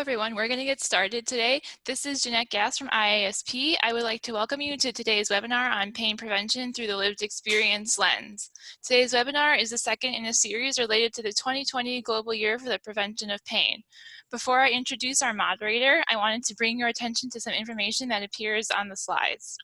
everyone, we're going to get started today. This is Jeanette Gass from IASP. I would like to welcome you to today's webinar on pain prevention through the lived experience lens. Today's webinar is the second in a series related to the 2020 Global Year for the Prevention of Pain. Before I introduce our moderator, I wanted to bring your attention to some information that appears on the slides.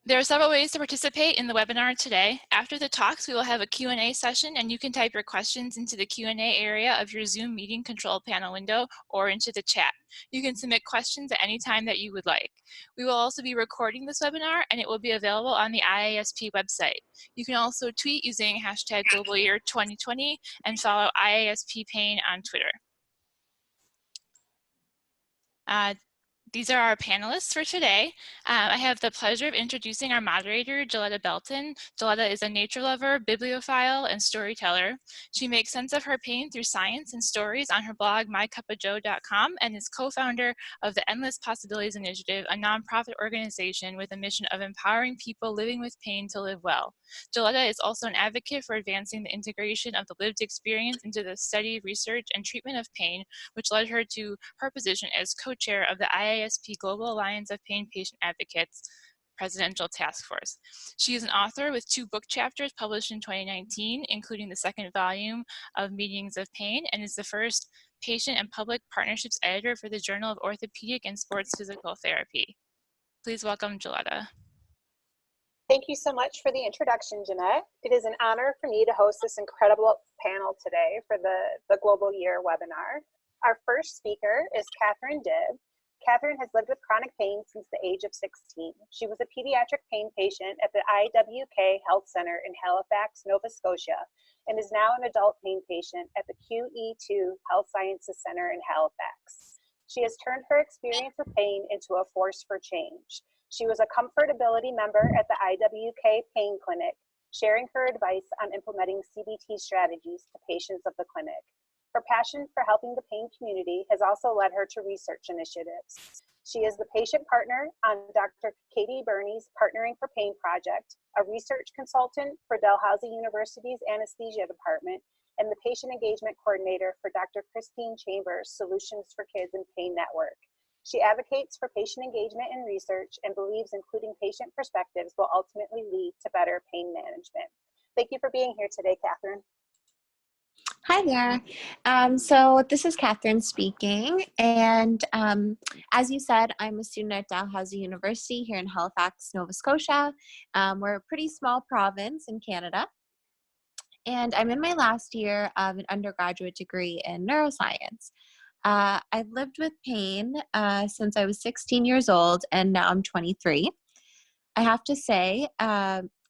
There are several ways to participate in the webinar today. After the talks, we will have a Q&A session, and you can type your questions into the Q&A area of your Zoom meeting control panel window or into the chat. You can submit questions at any time that you would like. We will also be recording this webinar, and it will be available on the IASP website. You can also tweet using hashtag #GlobalYear2020 and follow IASP Pain on Twitter. These are our panelists for today. I have the pleasure of introducing our moderator, Joletta Belton. Joletta is a nature lover, bibliophile, and storyteller. She makes sense of her pain through science and stories on her blog, mycupofjoe.com, and is co-founder of the Endless Possibilities Initiative, a nonprofit organization with a mission of empowering people living with pain to live well. Joletta is also an advocate for advancing the integration of the lived experience into the study, research, and treatment of pain, which led her to her position as co-chair of the IASP Global Alliance of Pain Patient Advocates Presidential Task Force. She is an author with 2 book chapters published in 2019, including the 2nd volume of Meanings of Pain, and is the first patient and public partnerships editor for the Journal of Orthopedic and Sports Physical Therapy. Please welcome Joletta. Thank you so much for the introduction, Jeanette. It is an honor for me to host this incredible panel today for the Global Year webinar. Our first speaker is Katherine Deb. Katherine has lived with chronic pain since the age of 16. She was a pediatric pain patient at the IWK Health Center in Halifax, Nova Scotia, and is now an adult pain patient at the QE2 Health Sciences Center in Halifax. She has turned her experience with pain into a force for change. She was a comfortability member at the IWK Pain Clinic, sharing her advice on implementing CBT strategies to patients of the clinic. Her passion for helping the pain community has also led her to research initiatives. She is the patient partner on Dr. Katie Burney's Partnering for Pain project, a research consultant for Dalhousie University's anesthesia department, and the patient engagement coordinator for Dr. Christine Chambers' Solutions for Kids in Pain Network. She advocates for patient engagement and research and believes including patient perspectives will ultimately lead to better pain management. Thank you for being here today, Katherine. Hi there. So this is Katherine speaking, and as you said, I'm a student at Dalhousie University here in Halifax, Nova Scotia. We're a pretty small province in Canada, and I'm in my last year of an undergraduate degree in neuroscience. I've lived with pain since I was 16 years old, and now I'm 23. I have to say,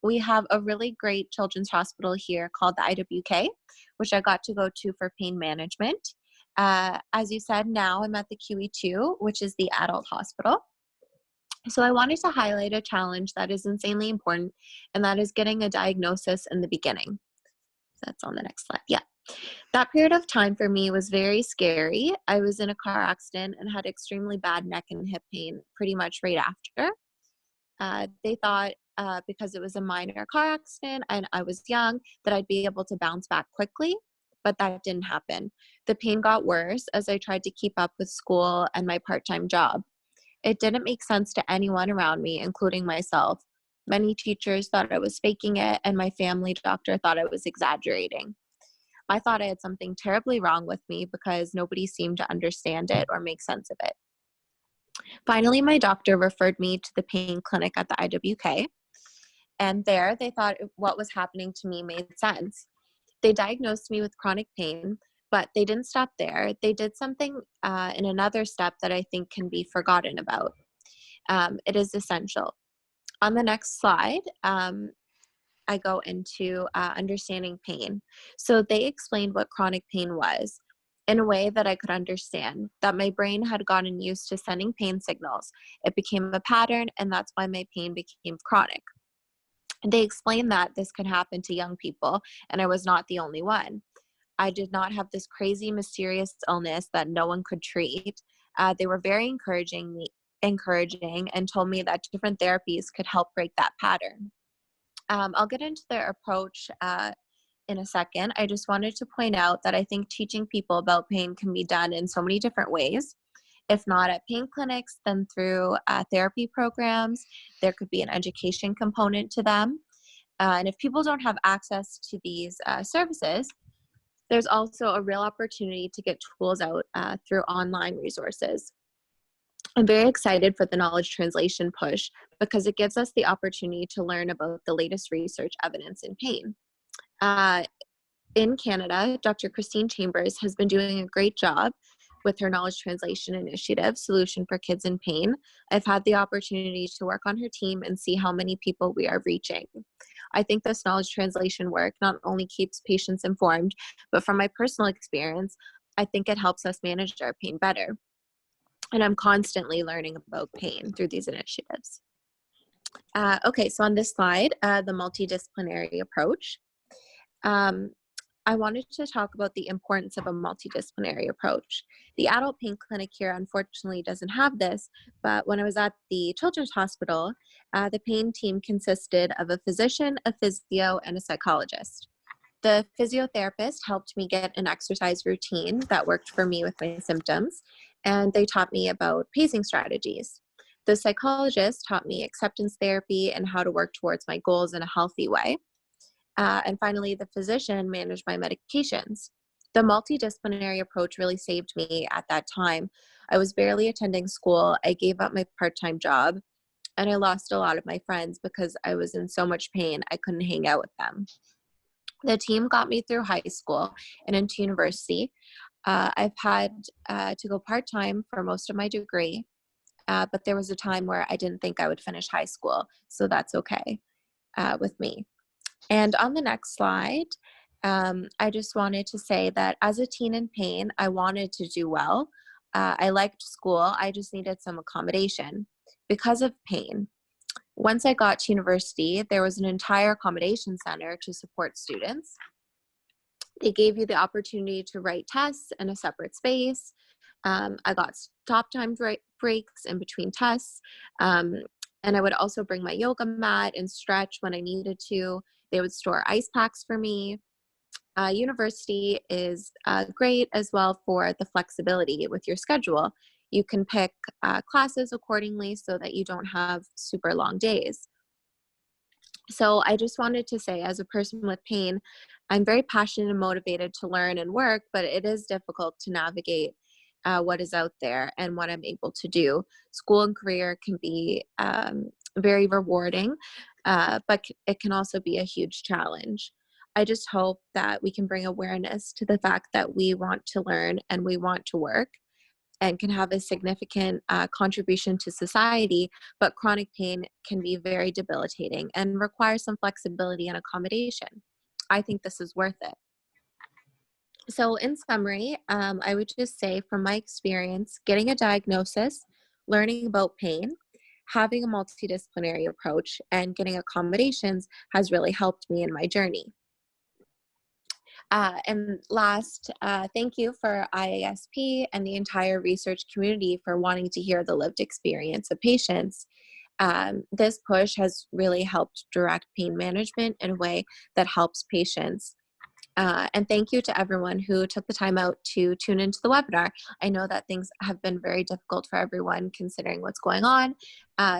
we have a really great children's hospital here called the IWK, which I got to go to for pain management. As you said, now I'm at the QE2, which is the adult hospital. So I wanted to highlight a challenge that is insanely important, and that is getting a diagnosis in the beginning. That's on the next slide. Yeah. That period of time for me was very scary. I was in a car accident and had extremely bad neck and hip pain pretty much right after. They thought because it was a minor car accident and I was young that I'd be able to bounce back quickly, but that didn't happen. The pain got worse as I tried to keep up with school and my part-time job. It didn't make sense to anyone around me, including myself. Many teachers thought I was faking it, and my family doctor thought I was exaggerating. I thought I had something terribly wrong with me because nobody seemed to understand it or make sense of it. Finally, my doctor referred me to the pain clinic at the IWK, and there they thought what was happening to me made sense. They diagnosed me with chronic pain, but they didn't stop there. They did something in another step that I think can be forgotten about. It is essential. On the next slide, I go into understanding pain. So they explained what chronic pain was in a way that I could understand, that my brain had gotten used to sending pain signals. It became a pattern, and that's why my pain became chronic. They explained that this could happen to young people, and I was not the only one. I did not have this crazy, mysterious illness that no one could treat. They were very encouraging and told me that different therapies could help break that pattern. I'll get into their approach in a second, I just wanted to point out that I think teaching people about pain can be done in so many different ways. If not at pain clinics, then through therapy programs. There could be an education component to them. And if people don't have access to these services, there's also a real opportunity to get tools out through online resources. I'm very excited for the knowledge translation push because it gives us the opportunity to learn about the latest research evidence in pain. In Canada, Dr. Christine Chambers has been doing a great job with her knowledge translation initiative, Solution for Kids in Pain. I've had the opportunity to work on her team and see how many people we are reaching. I think this knowledge translation work not only keeps patients informed, but from my personal experience, I think it helps us manage our pain better. And I'm constantly learning about pain through these initiatives. Okay, so on this slide, the multidisciplinary approach. I wanted to talk about the importance of a multidisciplinary approach. The adult pain clinic here unfortunately doesn't have this, but when I was at the Children's Hospital, the pain team consisted of a physician, a physio, and a psychologist. The physiotherapist helped me get an exercise routine that worked for me with my symptoms, and they taught me about pacing strategies. The psychologist taught me acceptance therapy and how to work towards my goals in a healthy way. And finally, the physician managed my medications. The multidisciplinary approach really saved me at that time. I was barely attending school. I gave up my part-time job, and I lost a lot of my friends because I was in so much pain I couldn't hang out with them. The team got me through high school and into university. I've had to go part-time for most of my degree, but there was a time where I didn't think I would finish high school, so that's okay with me. And on the next slide, I just wanted to say that as a teen in pain, I wanted to do well. I liked school. I just needed some accommodation because of pain. Once I got to university, there was an entire accommodation center to support students. They gave you the opportunity to write tests in a separate space. I got stop time breaks in between tests. And I would also bring my yoga mat and stretch when I needed to. They would store ice packs for me. University is great as well for the flexibility with your schedule. You can pick classes accordingly so that you don't have super long days. So I just wanted to say, as a person with pain, I'm very passionate and motivated to learn and work, but it is difficult to navigate what is out there and what I'm able to do. School and career can be very rewarding, but it can also be a huge challenge. I just hope that we can bring awareness to the fact that we want to learn and we want to work and can have a significant contribution to society, but chronic pain can be very debilitating and require some flexibility and accommodation. I think this is worth it. So in summary, I would just say from my experience, getting a diagnosis, learning about pain, having a multidisciplinary approach, and getting accommodations has really helped me in my journey. And last, thank you for IASP and the entire research community for wanting to hear the lived experience of patients. This push has really helped direct pain management in a way that helps patients. And thank you to everyone who took the time out to tune into the webinar. I know that things have been very difficult for everyone considering what's going on.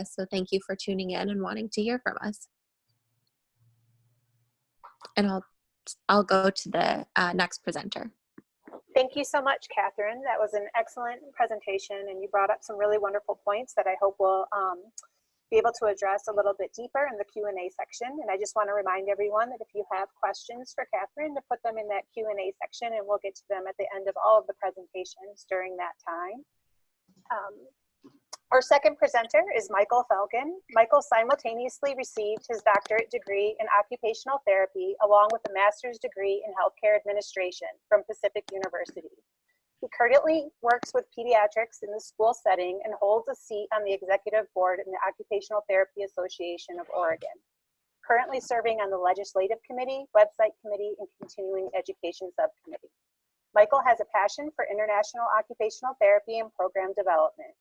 So thank you for tuning in and wanting to hear from us. And I'll go to the next presenter. Thank you so much, Katherine. That was an excellent presentation, and you brought up some really wonderful points that I hope will be able to address a little bit deeper in the Q&A section. And I just want to remind everyone that if you have questions for Katherine, to put them in that Q&A section, and we'll get to them at the end of all of the presentations during that time. Our second presenter is Michael Falcon. Michael simultaneously received his doctorate degree in occupational therapy along with a master's degree in healthcare administration from Pacific University. He currently works with pediatrics in the school setting and holds a seat on the executive board in the Occupational Therapy Association of Oregon. Currently serving on the legislative committee, website committee, and continuing education subcommittee. Michael has a passion for international occupational therapy and program development.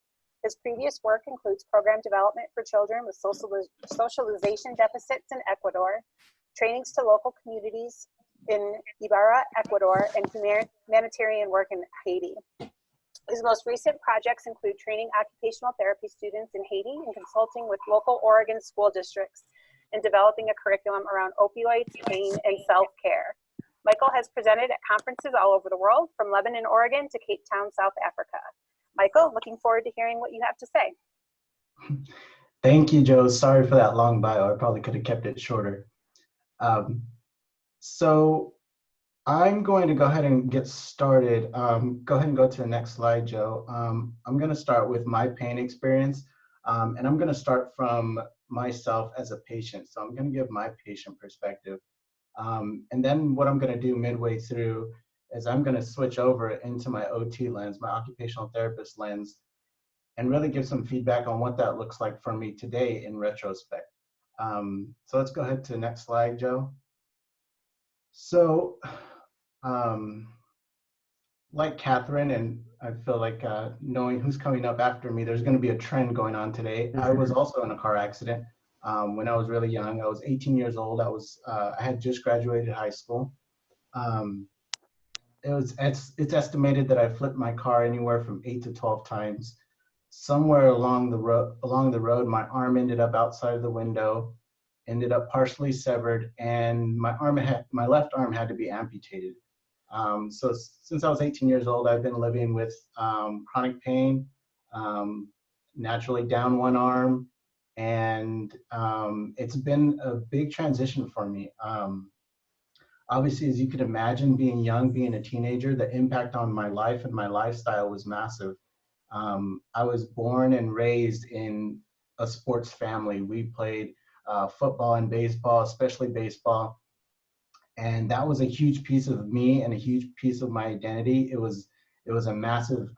His previous work includes program development for children with socialization deficits in Ecuador, trainings to local communities, in Ibarra, Ecuador, and humanitarian work in Haiti. His most recent projects include training occupational therapy students in Haiti and consulting with local Oregon school districts and developing a curriculum around opioids, pain, and self-care. Michael has presented at conferences all over the world, from Lebanon, Oregon to Cape Town, South Africa. Michael, looking forward to hearing what you have to say. Thank you, Joe. Sorry for that long bio. I probably could have kept it shorter. So I'm going to go ahead and get started. Go ahead and go to the next slide, Joe. I'm going to start with my pain experience, and I'm going to start from myself as a patient. So I'm going to give my patient perspective. And then what I'm going to do midway through is I'm going to switch over into my OT lens, my occupational therapist lens, and really give some feedback on what that looks like for me today in retrospect. So let's go ahead to the next slide, Joe. So like Catherine, and I feel like knowing who's coming up after me, there's going to be a trend going on today. I was also in a car accident when I was really young. I was 18 years old. I had just graduated high school. It's estimated that I flipped my car anywhere from 8 to 12 times. Somewhere along the road, my arm ended up outside of the window, ended up partially severed, and my left arm had to be amputated. So since I was 18 years old, I've been living with chronic pain, naturally down one arm, and it's been a big transition for me. Obviously, as you could imagine, being young, being a teenager, the impact on my life and my lifestyle was massive. I was born and raised in a sports family. We played football and baseball, especially baseball. And that was a huge piece of me and a huge piece of my identity. It was a massive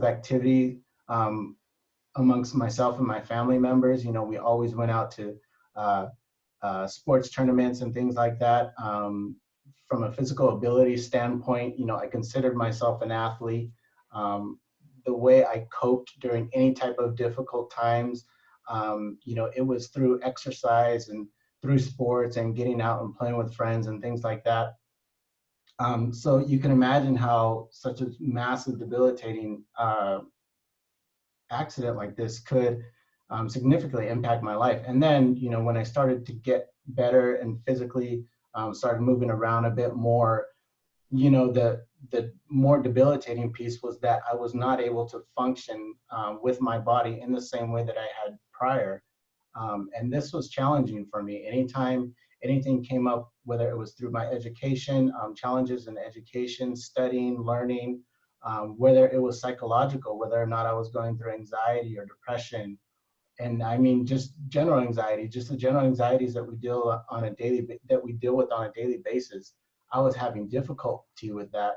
activity amongst myself and my family members. You know, we always went out to sports tournaments and things like that. From a physical ability standpoint, you know, I considered myself an athlete. The way I coped during any type of difficult times, you know, it was through exercise and through sports and getting out and playing with friends and things like that. So you can imagine how such a massive debilitating accident like this could significantly impact my life. And then, you know, when I started to get better and physically started moving around a bit more, you know, the more debilitating piece was that I was not able to function with my body in the same way that I had prior. And this was challenging for me. Anytime anything came up, whether it was through my education, challenges in education, studying, learning, whether it was psychological, whether or not I was going through anxiety or depression, and I mean just general anxiety, just the general anxieties that we deal with on a daily basis. I was having difficulty with that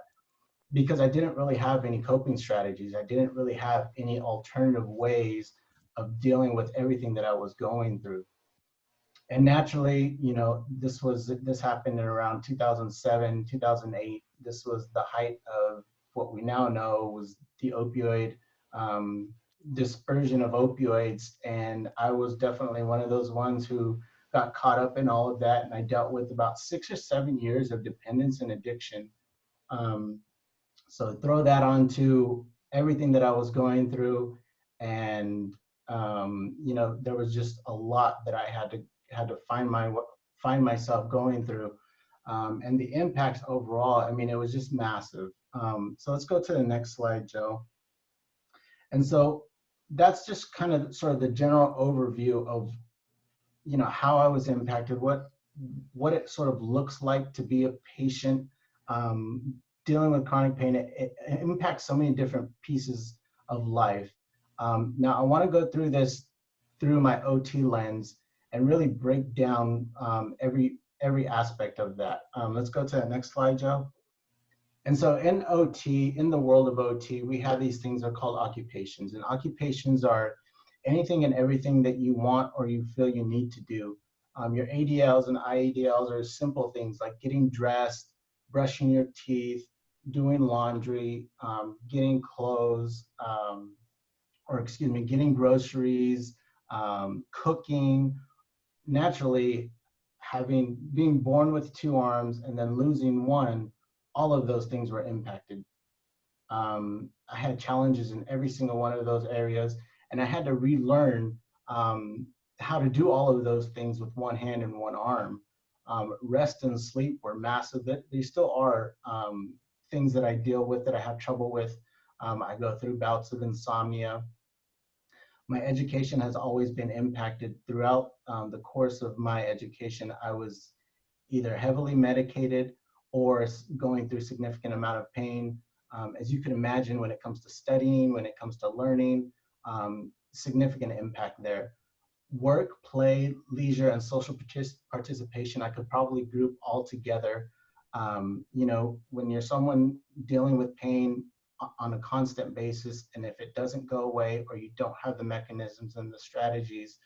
because I didn't really have any coping strategies. I didn't really have any alternative ways of dealing with everything that I was going through. And naturally, you know, this happened in around 2007, 2008. This was the height of what we now know was the opioid dispersion of opioids. And I was definitely one of those ones who got caught up in all of that. And I dealt with about 6 or 7 years of dependence and addiction. So throw that onto everything that I was going through. And, you know, there was just a lot that I had to find myself going through. And the impacts overall, I mean, it was just massive. So let's go to the next slide, Joe. And so that's just kind of sort of the general overview of, you know, how I was impacted, what it sort of looks like to be a patient dealing with chronic pain. It impacts so many different pieces of life. Now I want to go through this through my OT lens and really break down every aspect of that. Let's go to the next slide, Joe. And so in OT, in the world of OT, we have these things that are called occupations. And occupations are anything and everything that you want or you feel you need to do. Your ADLs and IADLs are simple things like getting dressed, brushing your teeth, doing laundry, getting clothes, getting groceries, cooking. Naturally, being born with 2 arms and then losing one, all of those things were impacted. I had challenges in every single one of those areas, and I had to relearn how to do all of those things with one hand and one arm. Rest and sleep were massive. They still are things that I deal with, that I have trouble with. I go through bouts of insomnia. My education has always been impacted. Throughout the course of my education, I was either heavily medicated or going through significant amount of pain. As you can imagine, when it comes to studying, when it comes to learning, significant impact there. Work, play, leisure, and social participation, I could probably group all together. You know, when you're someone dealing with pain on a constant basis, and if it doesn't go away, or you don't have the mechanisms and the strategies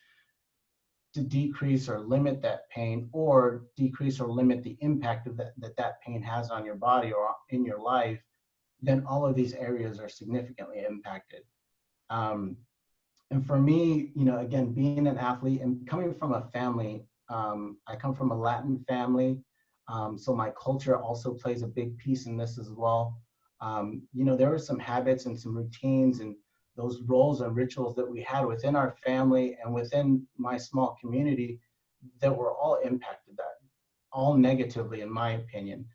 to decrease or limit that pain, or decrease or limit the impact of that pain has on your body or in your life, then all of these areas are significantly impacted. And for me, you know, again, being an athlete and coming from a family, I come from a Latin family, so my culture also plays a big piece in this as well. You know, there were some habits and some routines and those roles and rituals that we had within our family and within my small community that were all impacted, that all negatively, in my opinion.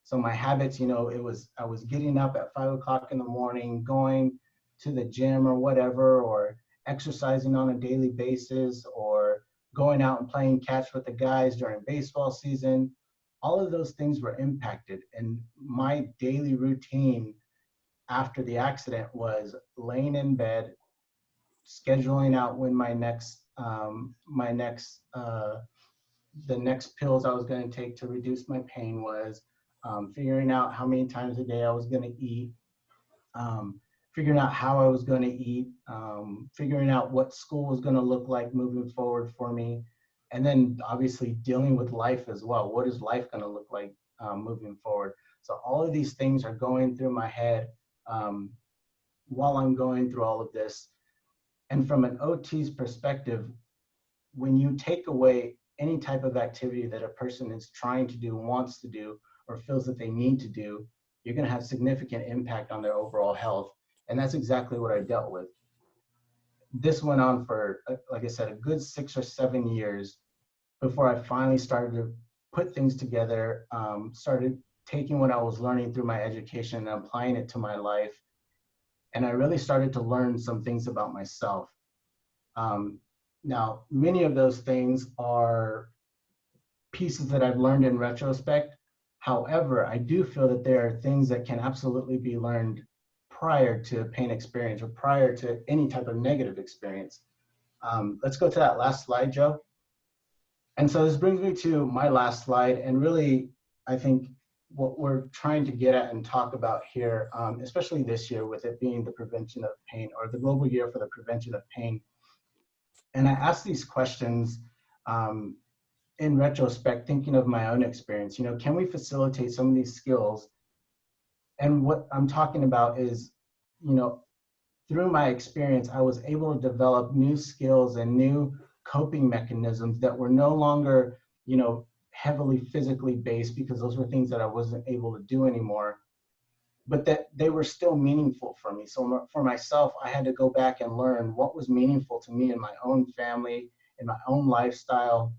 So my habits, you know, I was getting up at 5 o'clock in the morning, going to the gym or whatever, or exercising on a daily basis, or going out and playing catch with the guys during baseball season. All of those things were impacted. And my daily routine after the accident was laying in bed, scheduling out when the next pills I was going to take to reduce my pain was, figuring out how many times a day I was going to eat, figuring out how I was going to eat, figuring out what school was going to look like moving forward for me, and then obviously dealing with life as well. What is life going to look like moving forward? So all of these things are going through my head while I'm going through all of this. And from an OT's perspective, when you take away any type of activity that a person is trying to do, wants to do, or feels that they need to do, you're going to have significant impact on their overall health. And that's exactly what I dealt with. This went on for, like I said, a good 6 or 7 years before I finally started to put things together, started taking what I was learning through my education and applying it to my life. And I really started to learn some things about myself. Now, many of those things are pieces that I've learned in retrospect. However, I do feel that there are things that can absolutely be learned prior to pain experience or prior to any type of negative experience. Let's go to that last slide, Joe. And so this brings me to my last slide, and really, I think what we're trying to get at and talk about here, especially this year with it being the prevention of pain, or the global year for the prevention of pain. And I ask these questions in retrospect, thinking of my own experience. You know, can we facilitate some of these skills? And what I'm talking about is, you know, through my experience, I was able to develop new skills and new coping mechanisms that were no longer, you know, heavily physically based, because those were things that I wasn't able to do anymore, but that they were still meaningful for me. So for myself, I had to go back and learn what was meaningful to me in my own family, in my own lifestyle.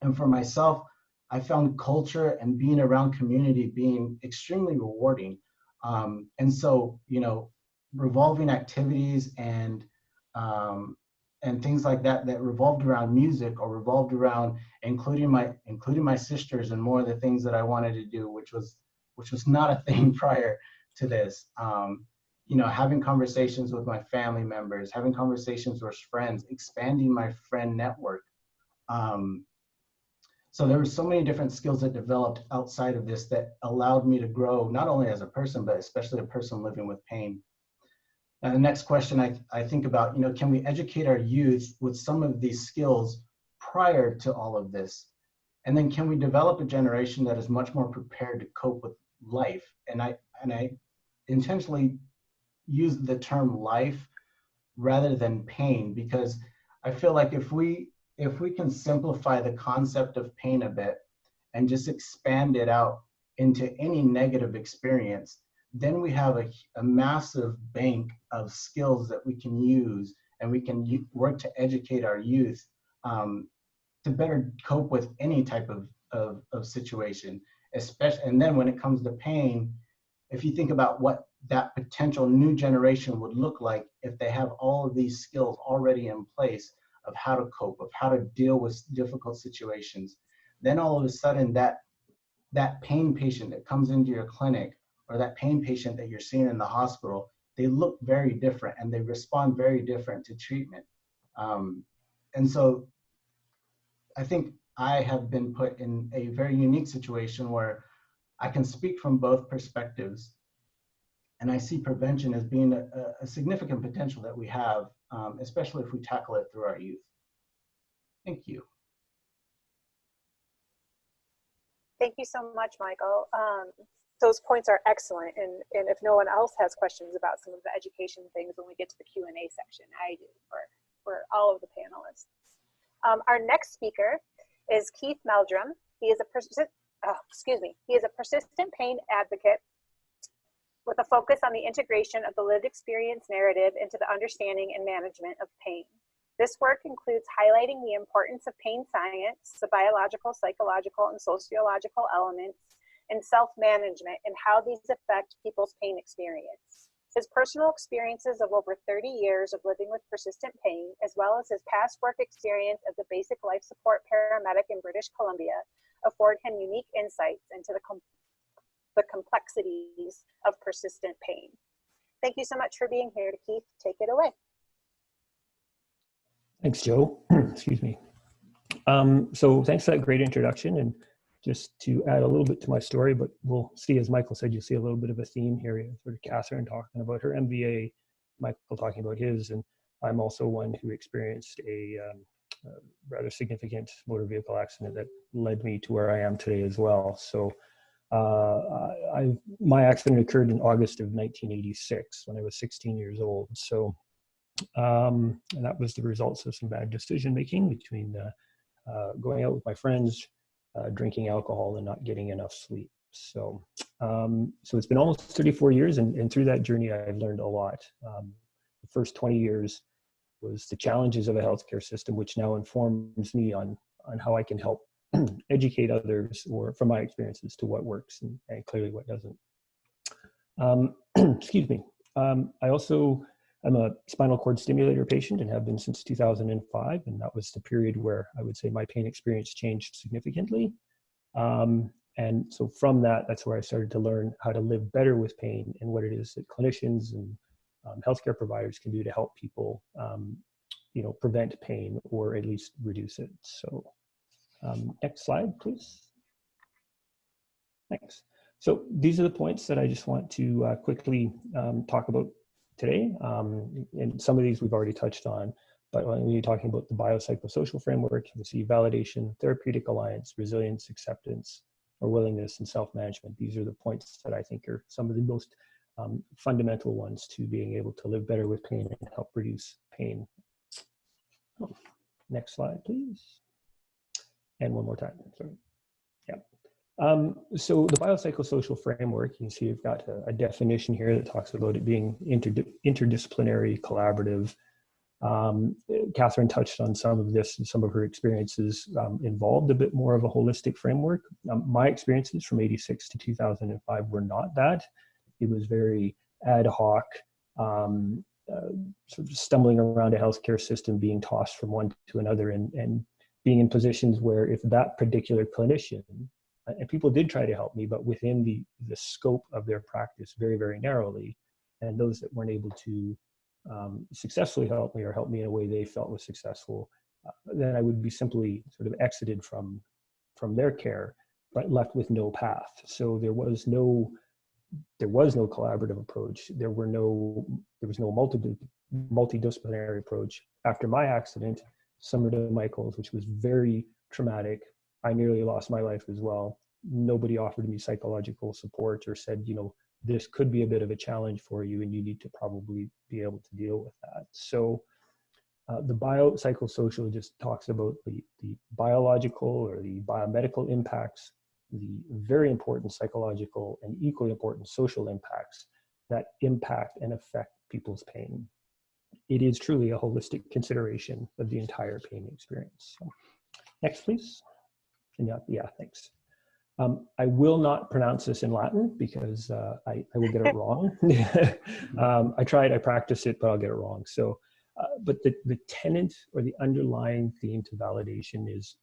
And for myself, I found culture and being around community being extremely rewarding. And so, you know, revolving activities and things like that that revolved around music, or revolved around including my sisters and more of the things that I wanted to do, which was not a thing prior to this. You know, having conversations with my family members, having conversations with friends, expanding my friend network. So there were so many different skills that developed outside of this that allowed me to grow, not only as a person, but especially a person living with pain. And the next question I think about, you know, can we educate our youth with some of these skills prior to all of this? And then can we develop a generation that is much more prepared to cope with life? And I intentionally use the term life rather than pain, because I feel like if we if we can simplify the concept of pain a bit and just expand it out into any negative experience, then we have a massive bank of skills that we can use, and we can work to educate our youth to better cope with any type of situation, especially. And then when it comes to pain, if you think about what that potential new generation would look like if they have all of these skills already in place of how to cope, of how to deal with difficult situations, then all of a sudden that pain patient that comes into your clinic, or that pain patient that you're seeing in the hospital, they look very different and they respond very different to treatment. And so I think I have been put in a very unique situation where I can speak from both perspectives. And I see prevention as being a significant potential that we have, especially if we tackle it through our youth. Thank you. Thank you so much, Michael. Those points are excellent. And if no one else has questions about some of the education things when we get to the Q&A section, I do for all of the panelists. Our next speaker is Keith Meldrum. He is a persistent pain advocate with a focus on the integration of the lived experience narrative into the understanding and management of pain. This work includes highlighting the importance of pain science, the biological, psychological, and sociological elements, and self-management, and how these affect people's pain experience. His personal experiences of over 30 years of living with persistent pain, as well as his past work experience as a basic life support paramedic in British Columbia, afford him unique insights into the complexities of persistent pain. Thank you so much for being here, Keith. Take it away. Thanks, Joe. Excuse me. So thanks for that great introduction. And just to add a little bit to my story, but we'll see, as Michael said, you'll see a little bit of a theme here. Sort of Katherine talking about her MBA, Michael talking about his, and I'm also one who experienced a rather significant motor vehicle accident that led me to where I am today as well. So my accident occurred in August of 1986 when I was 16 years old. So, and that was the results of some bad decision making between going out with my friends, drinking alcohol, and not getting enough sleep. So, so it's been almost 34 years, and through that journey, I've learned a lot. The first 20 years was the challenges of a healthcare system, which now informs me on how I can help educate others, or from my experiences, to what works and clearly what doesn't. Excuse me. I also am a spinal cord stimulator patient and have been since 2005. And that was the period where I would say my pain experience changed significantly. And so from that, that's where I started to learn how to live better with pain and what it is that clinicians and healthcare providers can do to help people, prevent pain or at least reduce it. So next slide, please. Thanks. So these are the points that I just want to quickly talk about today. And some of these we've already touched on, but when you're talking about the biopsychosocial framework, you see validation, therapeutic alliance, resilience, acceptance, or willingness, and self-management. These are the points that I think are some of the most fundamental ones to being able to live better with pain and help reduce pain. Oh, next slide, please. And one more time, sorry. Yeah. So the biopsychosocial framework, you can see you've got a definition here that talks about it being interdisciplinary, collaborative. Katherine touched on some of this, and some of her experiences involved a bit more of a holistic framework. My experiences from 86 to 2005 were not that. It was very ad hoc, sort of stumbling around a healthcare system, being tossed from one to another, and being in positions where if that particular clinician, and people did try to help me, but within the scope of their practice very, very narrowly, and those that weren't able to successfully help me or help me in a way they felt was successful, then I would be simply sort of exited from their care, but left with no path. So there was no collaborative approach. There was no multidisciplinary approach. After my accident, similar to Michael's, which was very traumatic, I nearly lost my life as well. Nobody offered me psychological support or said, this could be a bit of a challenge for you and you need to probably be able to deal with that. So The biopsychosocial just talks about the biological or the biomedical impacts, the very important psychological and equally important social impacts that impact and affect people's pain. It is truly a holistic consideration of the entire pain experience. So, next, please. And yeah, thanks. I will not pronounce this in Latin because I will get it wrong. I practice it, but I'll get it wrong. So, but the tenet or the underlying theme to validation is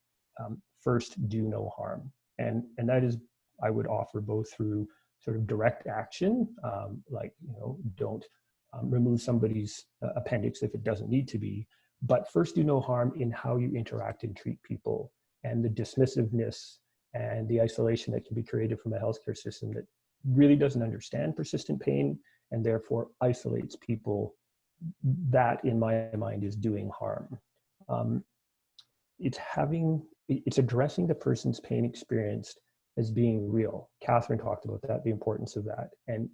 first, do no harm. And that is, I would offer both through sort of direct action, like, don't remove somebody's appendix if it doesn't need to be, but first do no harm in how you interact and treat people, and the dismissiveness and the isolation that can be created from a healthcare system that really doesn't understand persistent pain and therefore isolates people. That, in my mind, is doing harm. It's addressing the person's pain experienced as being real. Katherine talked about that, the importance of that. And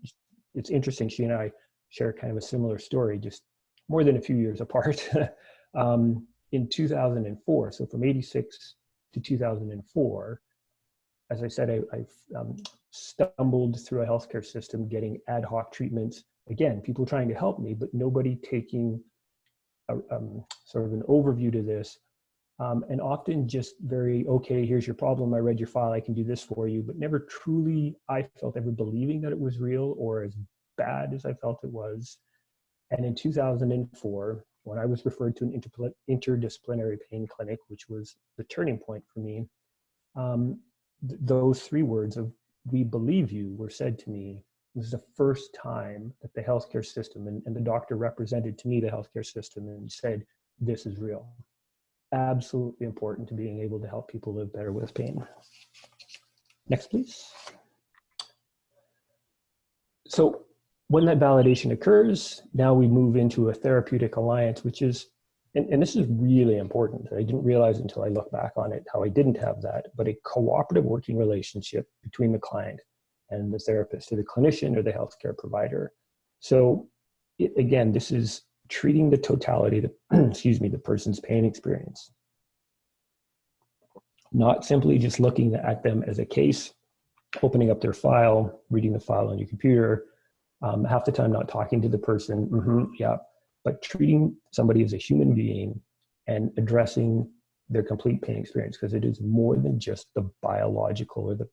it's interesting, she and I share kind of a similar story, just more than a few years apart. In 2004, so from 86 to 2004, as I said, I stumbled through a healthcare system getting ad hoc treatments. Again, people trying to help me, but nobody taking sort of an overview to this. And often just very, okay, here's your problem. I read your file. I can do this for you, but never truly, I felt, ever believing that it was real or as bad as I felt it was. And in 2004, when I was referred to an interdisciplinary pain clinic, which was the turning point for me, those three words of "we believe you" were said to me. It was the first time that the healthcare system and the doctor represented to me the healthcare system and said, this is real. Absolutely important to being able to help people live better with pain. Next, please. So when that validation occurs, now we move into a therapeutic alliance, which is, and this is really important. I didn't realize until I look back on it how I didn't have that, but a cooperative working relationship between the client and the therapist, or the clinician or the healthcare provider. So again, this is treating the totality, the person's pain experience. Not simply just looking at them as a case, opening up their file, reading the file on your computer, half the time not talking to the person, but treating somebody as a human being and addressing their complete pain experience, because it is more than just the biological or the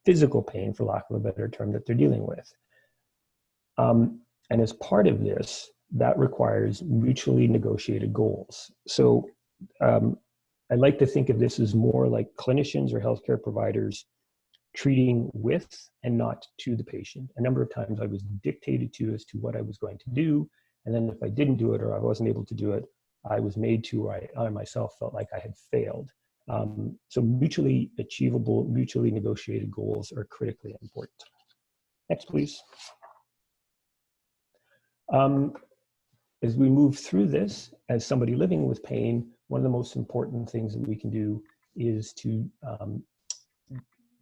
physical pain, for lack of a better term, that they're dealing with. And as part of this, that requires mutually negotiated goals. So I like to think of this as more like clinicians or healthcare providers treating with and not to the patient. A number of times I was dictated to as to what I was going to do. And then if I didn't do it or I wasn't able to do it, I was made to, or I myself felt like I had failed. So mutually achievable, mutually negotiated goals are critically important. Next, please. As we move through this, as somebody living with pain, one of the most important things that we can do is to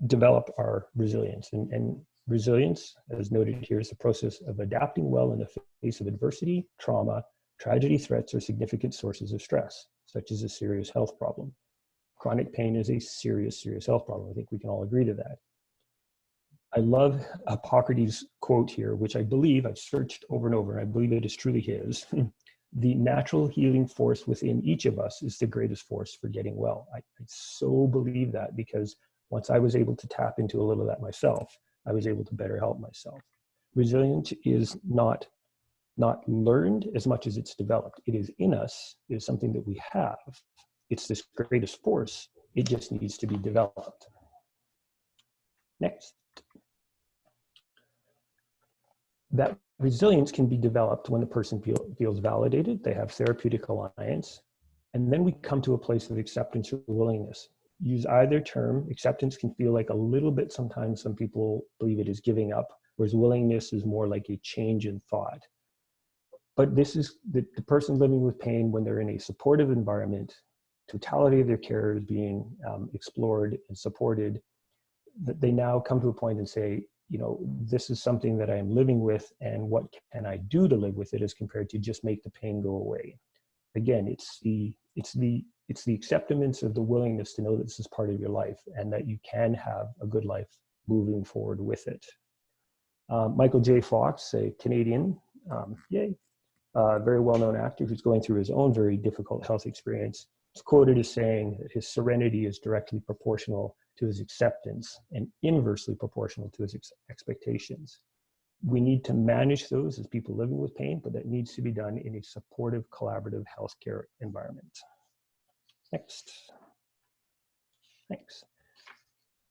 develop our resilience. And resilience, as noted here, is the process of adapting well in the face of adversity, trauma, tragedy, threats, or significant sources of stress, such as a serious health problem. Chronic pain is a serious, serious health problem. I think we can all agree to that. I love Hippocrates' quote here, which I believe I've searched over and over, and I believe it is truly his. The natural healing force within each of us is the greatest force for getting well. I so believe that, because once I was able to tap into a little of that myself, I was able to better help myself. Resilience is not learned as much as it's developed. It is in us. It is something that we have. It's this greatest force. It just needs to be developed. Next. That resilience can be developed when the person feels validated, they have therapeutic alliance, and then we come to a place of acceptance or willingness. Use either term. Acceptance can feel like a little bit, sometimes some people believe it is giving up, whereas willingness is more like a change in thought. But this is the person living with pain when they're in a supportive environment, totality of their care is being explored and supported, that they now come to a point and say, this is something that I am living with, and what can I do to live with it as compared to just make the pain go away. again, it's the acceptance of the willingness to know that this is part of your life and that you can have a good life moving forward with it. Michael J. Fox, a Canadian, very well-known actor who's going through his own very difficult health experience, is quoted as saying that his serenity is directly proportional to his acceptance and inversely proportional to his expectations. We need to manage those as people living with pain, but that needs to be done in a supportive, collaborative healthcare environment. Next. Thanks.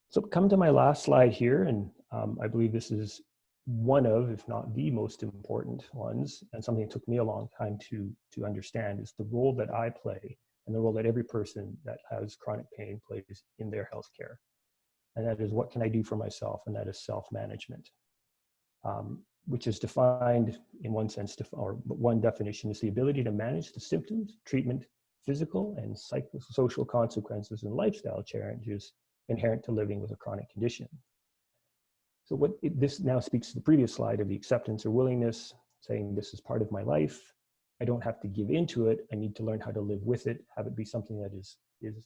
So come to my last slide here, and I believe this is one of, if not the most important ones, and something that took me a long time to understand, is the role that I play and the role that every person that has chronic pain plays in their healthcare. And that is, what can I do for myself? And that is self-management, which is defined in one sense, or one definition is the ability to manage the symptoms, treatment, physical and psychosocial consequences and lifestyle challenges inherent to living with a chronic condition. So this now speaks to the previous slide of the acceptance or willingness, saying this is part of my life. I don't have to give into it. I need to learn how to live with it, have it be something that is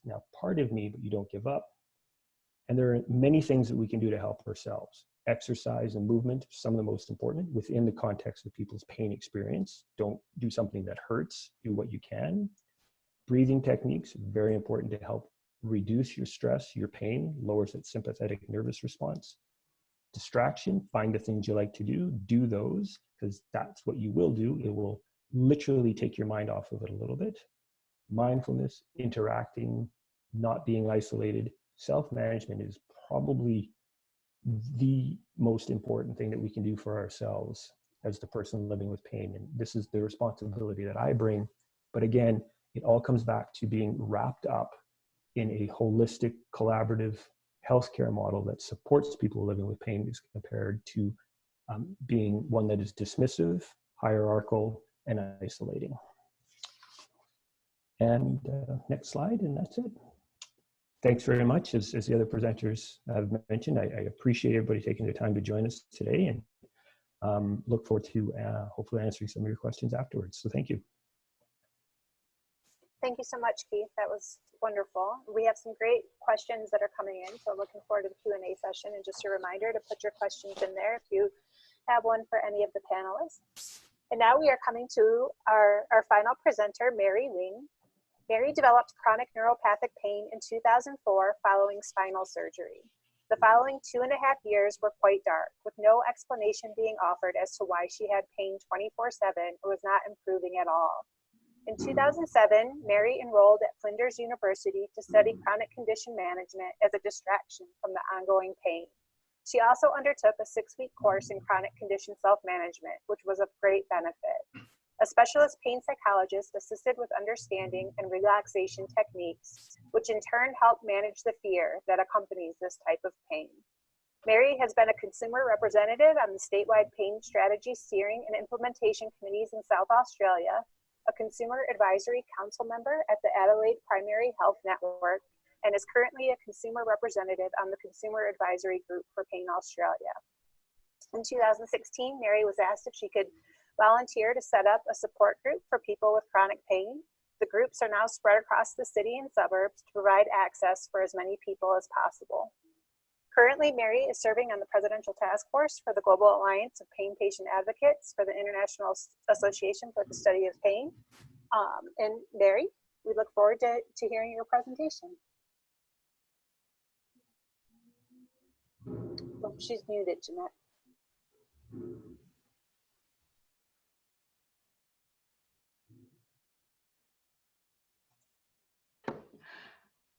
now part of me, but you don't give up. And there are many things that we can do to help ourselves. Exercise and movement, some of the most important within the context of people's pain experience. Don't do something that hurts, do what you can. Breathing techniques, very important to help reduce your stress, your pain, lowers that sympathetic nervous response. Distraction, find the things you like to do those, because that's what you will do. It will literally take your mind off of it a little bit. Mindfulness, interacting, not being isolated. Self-management is probably the most important thing that we can do for ourselves as the person living with pain. And this is the responsibility that I bring. But again, it all comes back to being wrapped up in a holistic, collaborative healthcare model that supports people living with pain as compared to being one that is dismissive, hierarchical, and isolating. And next slide, and that's it. Thanks very much. As the other presenters have mentioned, I appreciate everybody taking the time to join us today, and look forward to hopefully answering some of your questions afterwards. So thank you. Thank you so much, Keith. That was wonderful. We have some great questions that are coming in, so looking forward to the Q&A session. And just a reminder to put your questions in there if you have one for any of the panelists. And now we are coming to our final presenter, Mary Wean. Mary developed chronic neuropathic pain in 2004 following spinal surgery. The following 2.5 years were quite dark, with no explanation being offered as to why she had pain 24/7 and was not improving at all. In 2007, Mary enrolled at Flinders University to study chronic condition management as a distraction from the ongoing pain. She also undertook a 6-week course in chronic condition self-management, which was of great benefit. A specialist pain psychologist assisted with understanding and relaxation techniques, which in turn helped manage the fear that accompanies this type of pain. Mary has been a consumer representative on the statewide pain strategy steering and implementation committees in South Australia, a consumer advisory council member at the Adelaide Primary Health Network, and is currently a consumer representative on the Consumer Advisory Group for Pain Australia. In 2016, Mary was asked if she could volunteer to set up a support group for people with chronic pain. The groups are now spread across the city and suburbs to provide access for as many people as possible. Currently, Mary is serving on the Presidential Task Force for the Global Alliance of Pain Patient Advocates for the International Association for the Study of Pain. And Mary, we look forward to hearing your presentation. Oh, she's muted, Jeanette.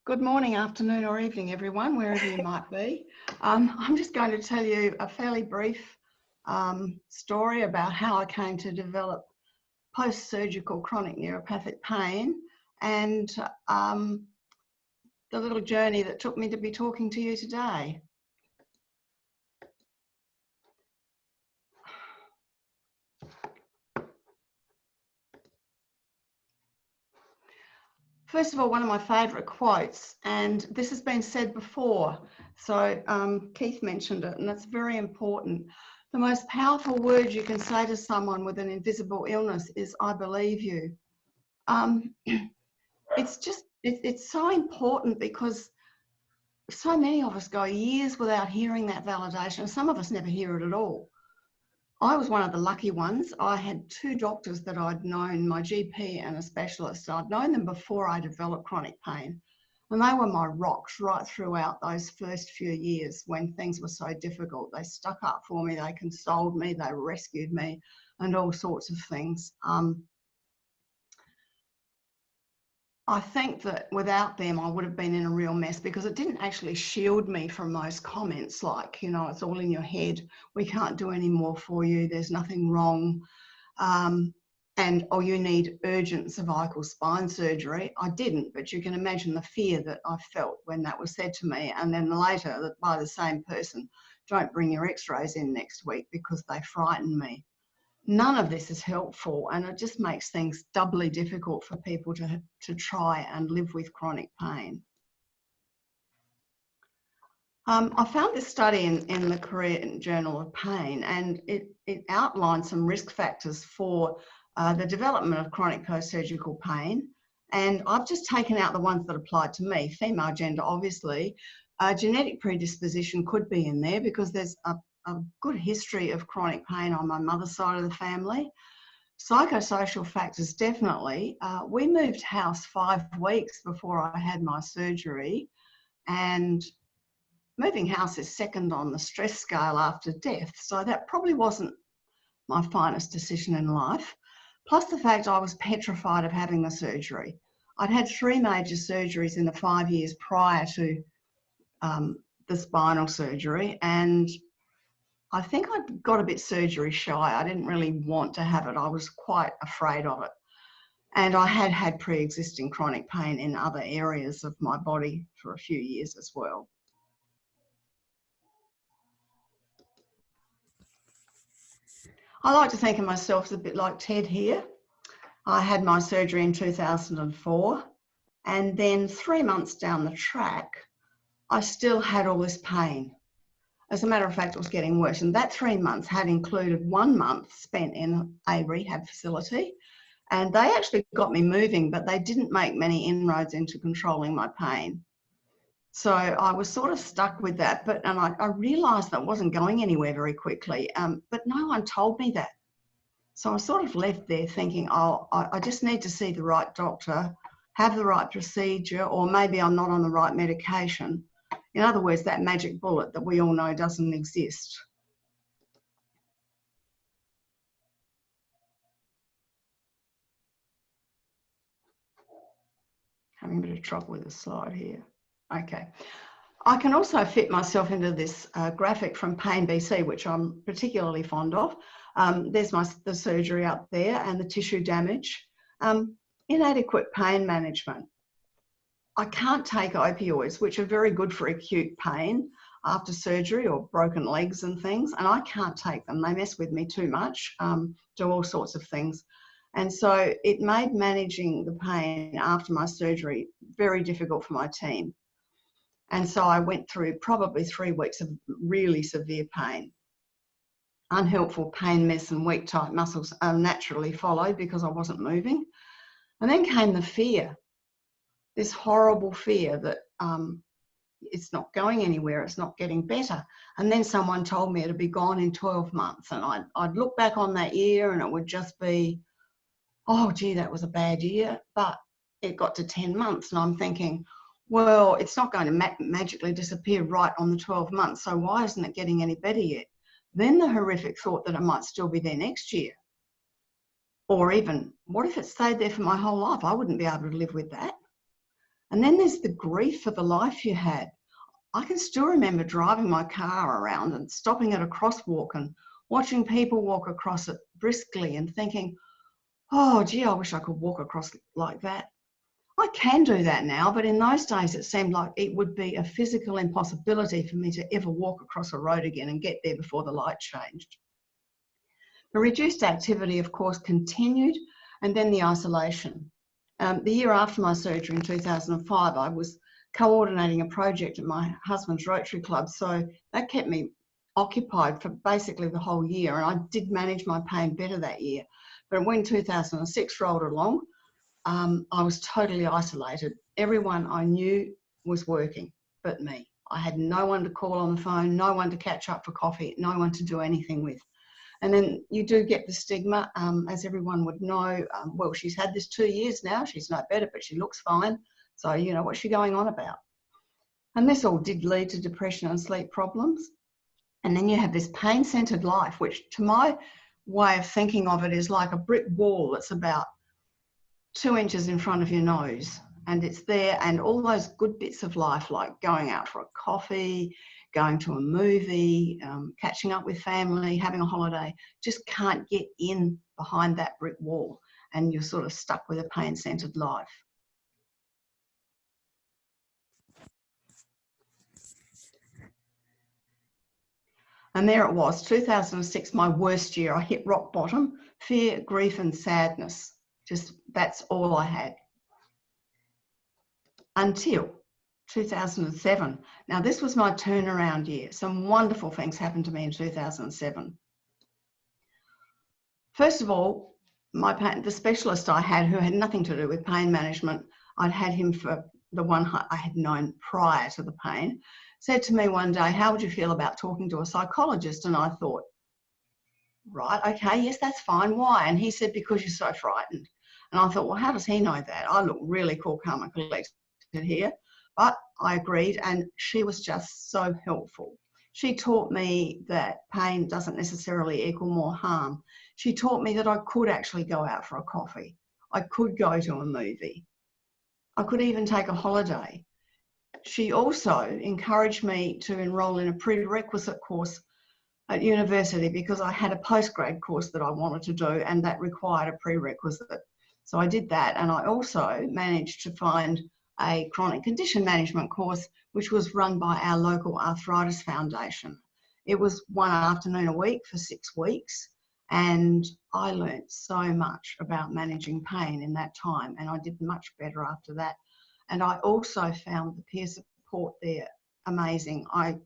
Good morning, afternoon or evening, everyone, wherever you might be. I'm just going to tell you a fairly brief story about how I came to develop post-surgical chronic neuropathic pain and the little journey that took me to be talking to you today. First of all, one of my favourite quotes, and this has been said before, so Keith mentioned it, and that's very important. The most powerful word you can say to someone with an invisible illness is, "I believe you." it's just, it's so important because so many of us go years without hearing that validation. Some of us never hear it at all. I was one of the lucky ones. I had 2 doctors that I'd known, my GP and a specialist. I'd known them before I developed chronic pain. And they were my rocks right throughout those first few years when things were so difficult. They stuck up for me, they consoled me, they rescued me, and all sorts of things. I think that without them, I would have been in a real mess because it didn't actually shield me from those comments like, you know, it's all in your head. We can't do any more for you. There's nothing wrong. And, oh, you need urgent cervical spine surgery. I didn't, but you can imagine the fear that I felt when that was said to me. And then later by the same person, don't bring your x-rays in next week because they frighten me. None of this is helpful, and it just makes things doubly difficult for people to try and live with chronic pain. I found this study in the Korean Journal of Pain, and it outlined some risk factors for the development of chronic post-surgical pain. And I've just taken out the ones that applied to me. Female gender, obviously. Genetic predisposition could be in there because there's a good history of chronic pain on my mother's side of the family. Psychosocial factors, definitely. We moved house 5 weeks before I had my surgery, and moving house is second on the stress scale after death, so that probably wasn't my finest decision in life. Plus the fact I was petrified of having the surgery. I'd had 3 major surgeries in the 5 years prior to the spinal surgery, and I think I got a bit surgery shy. I didn't really want to have it. I was quite afraid of it. And I had had pre-existing chronic pain in other areas of my body for a few years as well. I like to think of myself as a bit like Ted here. I had my surgery in 2004, and then 3 months down the track, I still had all this pain. As a matter of fact, it was getting worse. And that 3 months had included 1 month spent in a rehab facility. And they actually got me moving, but they didn't make many inroads into controlling my pain. So I was sort of stuck with that. And I realised that I wasn't going anywhere very quickly, but no one told me that. So I sort of left there thinking, oh, I just need to see the right doctor, have the right procedure, or maybe I'm not on the right medication. In other words, that magic bullet that we all know doesn't exist. Having a bit of trouble with the slide here. Okay. I can also fit myself into this graphic from Pain BC, which I'm particularly fond of. There's the surgery up there and the tissue damage. Inadequate pain management. I can't take opioids, which are very good for acute pain after surgery or broken legs and things, and I can't take them. They mess with me too much, do all sorts of things. And so it made managing the pain after my surgery very difficult for my team. And so I went through probably 3 weeks of really severe pain. Unhelpful pain mess and weak tight muscles naturally followed because I wasn't moving. And then came the fear. This horrible fear that it's not going anywhere, it's not getting better. And then someone told me it'd be gone in 12 months. And I'd look back on that year and it would just be, oh, gee, that was a bad year. But it got to 10 months and I'm thinking, well, it's not going to magically disappear right on the 12 months. So why isn't it getting any better yet? Then the horrific thought that it might still be there next year. Or even, what if it stayed there for my whole life? I wouldn't be able to live with that. And then there's the grief for the life you had. I can still remember driving my car around and stopping at a crosswalk and watching people walk across it briskly and thinking, oh, gee, I wish I could walk across like that. I can do that now, but in those days it seemed like it would be a physical impossibility for me to ever walk across a road again and get there before the light changed. The reduced activity, of course, continued, and then the isolation. The year after my surgery in 2005, I was coordinating a project at my husband's Rotary Club, so that kept me occupied for basically the whole year, and I did manage my pain better that year. But when 2006 rolled along, I was totally isolated. Everyone I knew was working but me. I had no one to call on the phone, no one to catch up for coffee, no one to do anything with. And then you do get the stigma, as everyone would know. Well, she's had this 2 years now. She's no better, but she looks fine. So, you know, what's she going on about? And this all did lead to depression and sleep problems. And then you have this pain-centered life, which to my way of thinking of it is like a brick wall that's about 2 inches in front of your nose. And it's there, and all those good bits of life, like going out for a coffee, going to a movie, catching up with family, having a holiday, just can't get in behind that brick wall, and you're sort of stuck with a pain-centered life. And there it was, 2006, my worst year. I hit rock bottom, fear, grief, and sadness. Just, that's all I had. Until 2007. Now, this was my turnaround year. Some wonderful things happened to me in 2007. First of all, the specialist I had, who had nothing to do with pain management, I'd had him for the one I had known prior to the pain, said to me one day, how would you feel about talking to a psychologist? And I thought, right, okay, yes, that's fine. Why? And he said, because you're so frightened. And I thought, well, how does he know that? I look really cool, calm and collected here. But I agreed, and she was just so helpful. She taught me that pain doesn't necessarily equal more harm. She taught me that I could actually go out for a coffee. I could go to a movie. I could even take a holiday. She also encouraged me to enroll in a prerequisite course at university because I had a postgrad course that I wanted to do, and that required a prerequisite. So I did that, and I also managed to find a chronic condition management course, which was run by our local arthritis foundation. It was one afternoon a week for 6 weeks, and I learned so much about managing pain in that time, and I did much better after that. And I also found the peer support there amazing. I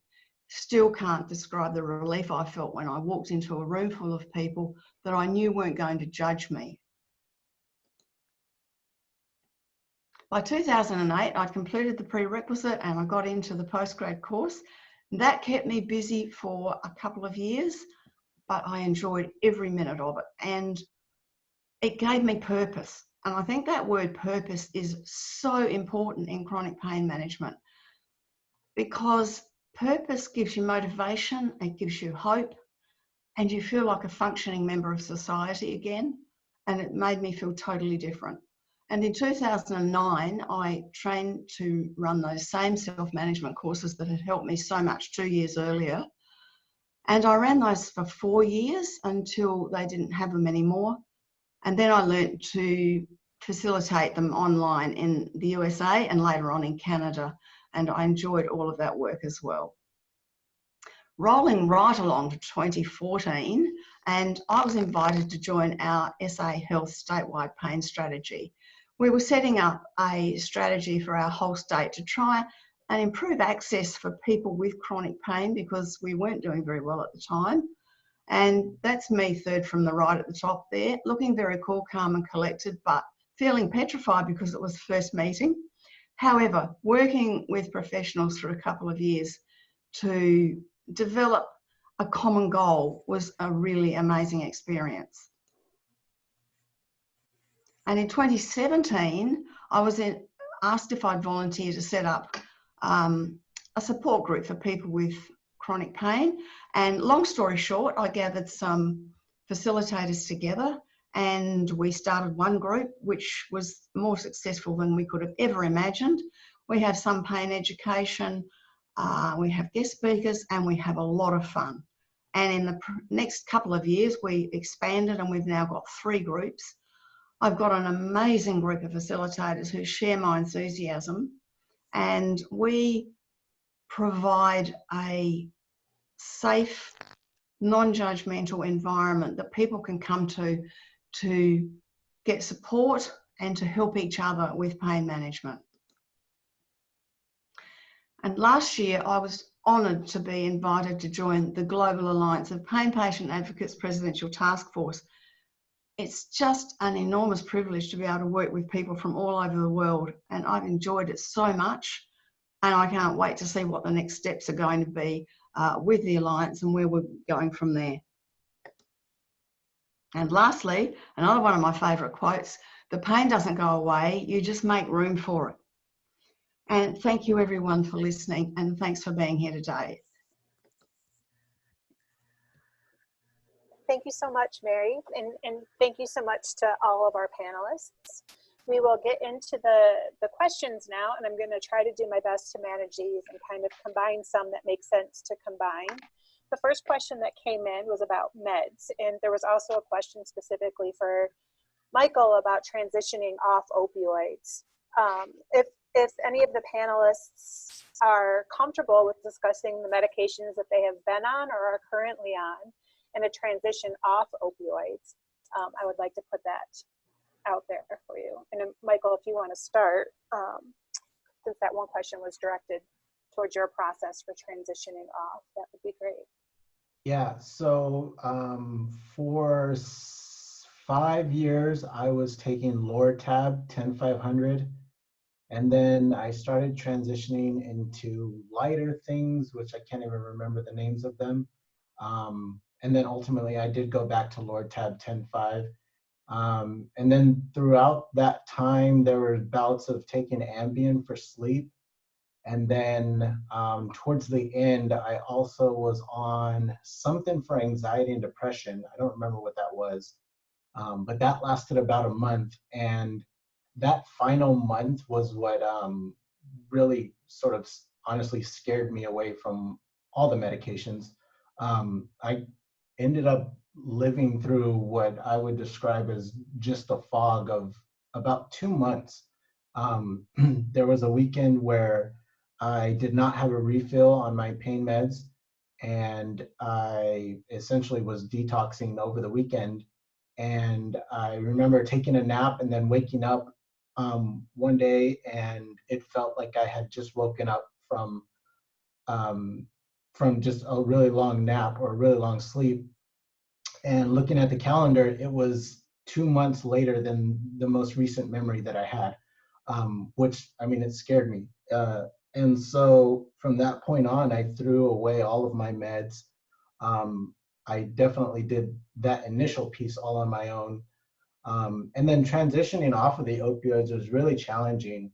still can't describe the relief I felt when I walked into a room full of people that I knew weren't going to judge me. By 2008, I'd completed the prerequisite and I got into the postgrad course. That kept me busy for a couple of years, but I enjoyed every minute of it, and it gave me purpose. And I think that word purpose is so important in chronic pain management, because purpose gives you motivation, it gives you hope, and you feel like a functioning member of society again. And it made me feel totally different. And in 2009, I trained to run those same self-management courses that had helped me so much 2 years earlier. And I ran those for 4 years until they didn't have them anymore. And then I learned to facilitate them online in the USA and later on in Canada. And I enjoyed all of that work as well. Rolling right along to 2014, and I was invited to join our SA Health statewide pain strategy. We were setting up a strategy for our whole state to try and improve access for people with chronic pain, because we weren't doing very well at the time. And that's me, third from the right at the top there, looking very cool, calm and collected, but feeling petrified because it was the first meeting. However, working with professionals for a couple of years to develop a common goal was a really amazing experience. And in 2017, I was asked if I'd volunteer to set up a support group for people with chronic pain. And long story short, I gathered some facilitators together and we started one group which was more successful than we could have ever imagined. We have some pain education, we have guest speakers, and we have a lot of fun. And in the next couple of years, we expanded and we've now got 3 groups. I've got an amazing group of facilitators who share my enthusiasm, and we provide a safe, non-judgmental environment that people can come to get support and to help each other with pain management. And last year, I was honoured to be invited to join the Global Alliance of Pain Patient Advocates Presidential Task Force. it's just an enormous privilege to be able to work with people from all over the world, and I've enjoyed it so much, and I can't wait to see what the next steps are going to be with the Alliance and where we're going from there. And lastly, another one of my favourite quotes, the pain doesn't go away, you just make room for it. And thank you everyone for listening, and thanks for being here today. Thank you so much, Mary, and thank you so much to all of our panelists. We will get into the questions now, and I'm going to try to do my best to manage these and kind of combine some that make sense to combine. The first question that came in was about meds, and there was also a question specifically for Michael about transitioning off opioids. If any of the panelists are comfortable with discussing the medications that they have been on or are currently on, and a transition off opioids, I would like to put that out there for you. And Michael, if you want to start, since that one question was directed towards your process for transitioning off, that would be great. Yeah, so for 5 years, I was taking Lortab 10500, and then I started transitioning into lighter things, which I can't even remember the names of them. And then ultimately I did go back to Lortab 105. And then throughout that time, there were bouts of taking Ambien for sleep. And then towards the end, I also was on something for anxiety and depression. I don't remember what that was, but that lasted about a month. And that final month was what really sort of honestly scared me away from all the medications. I ended up living through what I would describe as just a fog of about 2 months. There was a weekend where I did not have a refill on my pain meds, and I essentially was detoxing over the weekend. And I remember taking a nap and then waking up one day, and it felt like I had just woken up from just a really long nap or a really long sleep. And looking at the calendar, it was 2 months later than the most recent memory that I had, which, I mean, it scared me. And so from that point on, I threw away all of my meds. I definitely did that initial piece all on my own. And then transitioning off of the opioids was really challenging.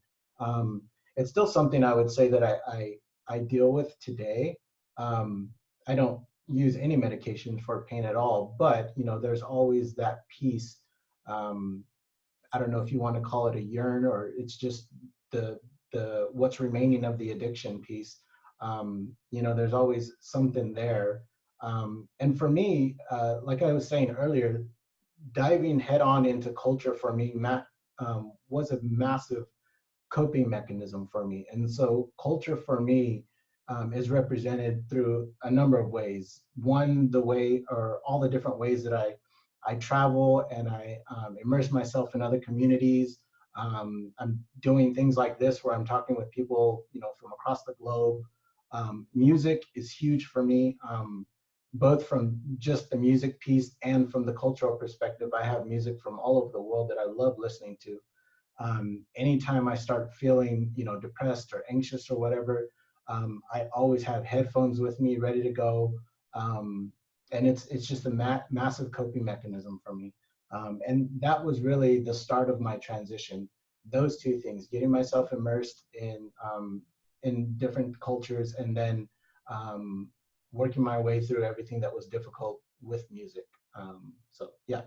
It's still something I would say that I deal with today. I don't use any medication for pain at all, but you know, there's always that piece. I don't know if you want to call it a yearn, or it's just the what's remaining of the addiction piece. You know, there's always something there. And for me, like I was saying earlier, diving head on into culture for me was a massive coping mechanism for me. And so culture for me is represented through a number of ways. One, the way, or all the different ways that I travel and I immerse myself in other communities. I'm doing things like this where I'm talking with people, you know, from across the globe. Music is huge for me, both from just the music piece and from the cultural perspective. I have music from all over the world that I love listening to. Anytime I start feeling, you know, depressed or anxious or whatever, I always have headphones with me ready to go. And it's just a massive coping mechanism for me. And that was really the start of my transition. Those two things, getting myself immersed in different cultures, and then working my way through everything that was difficult with music. So yeah.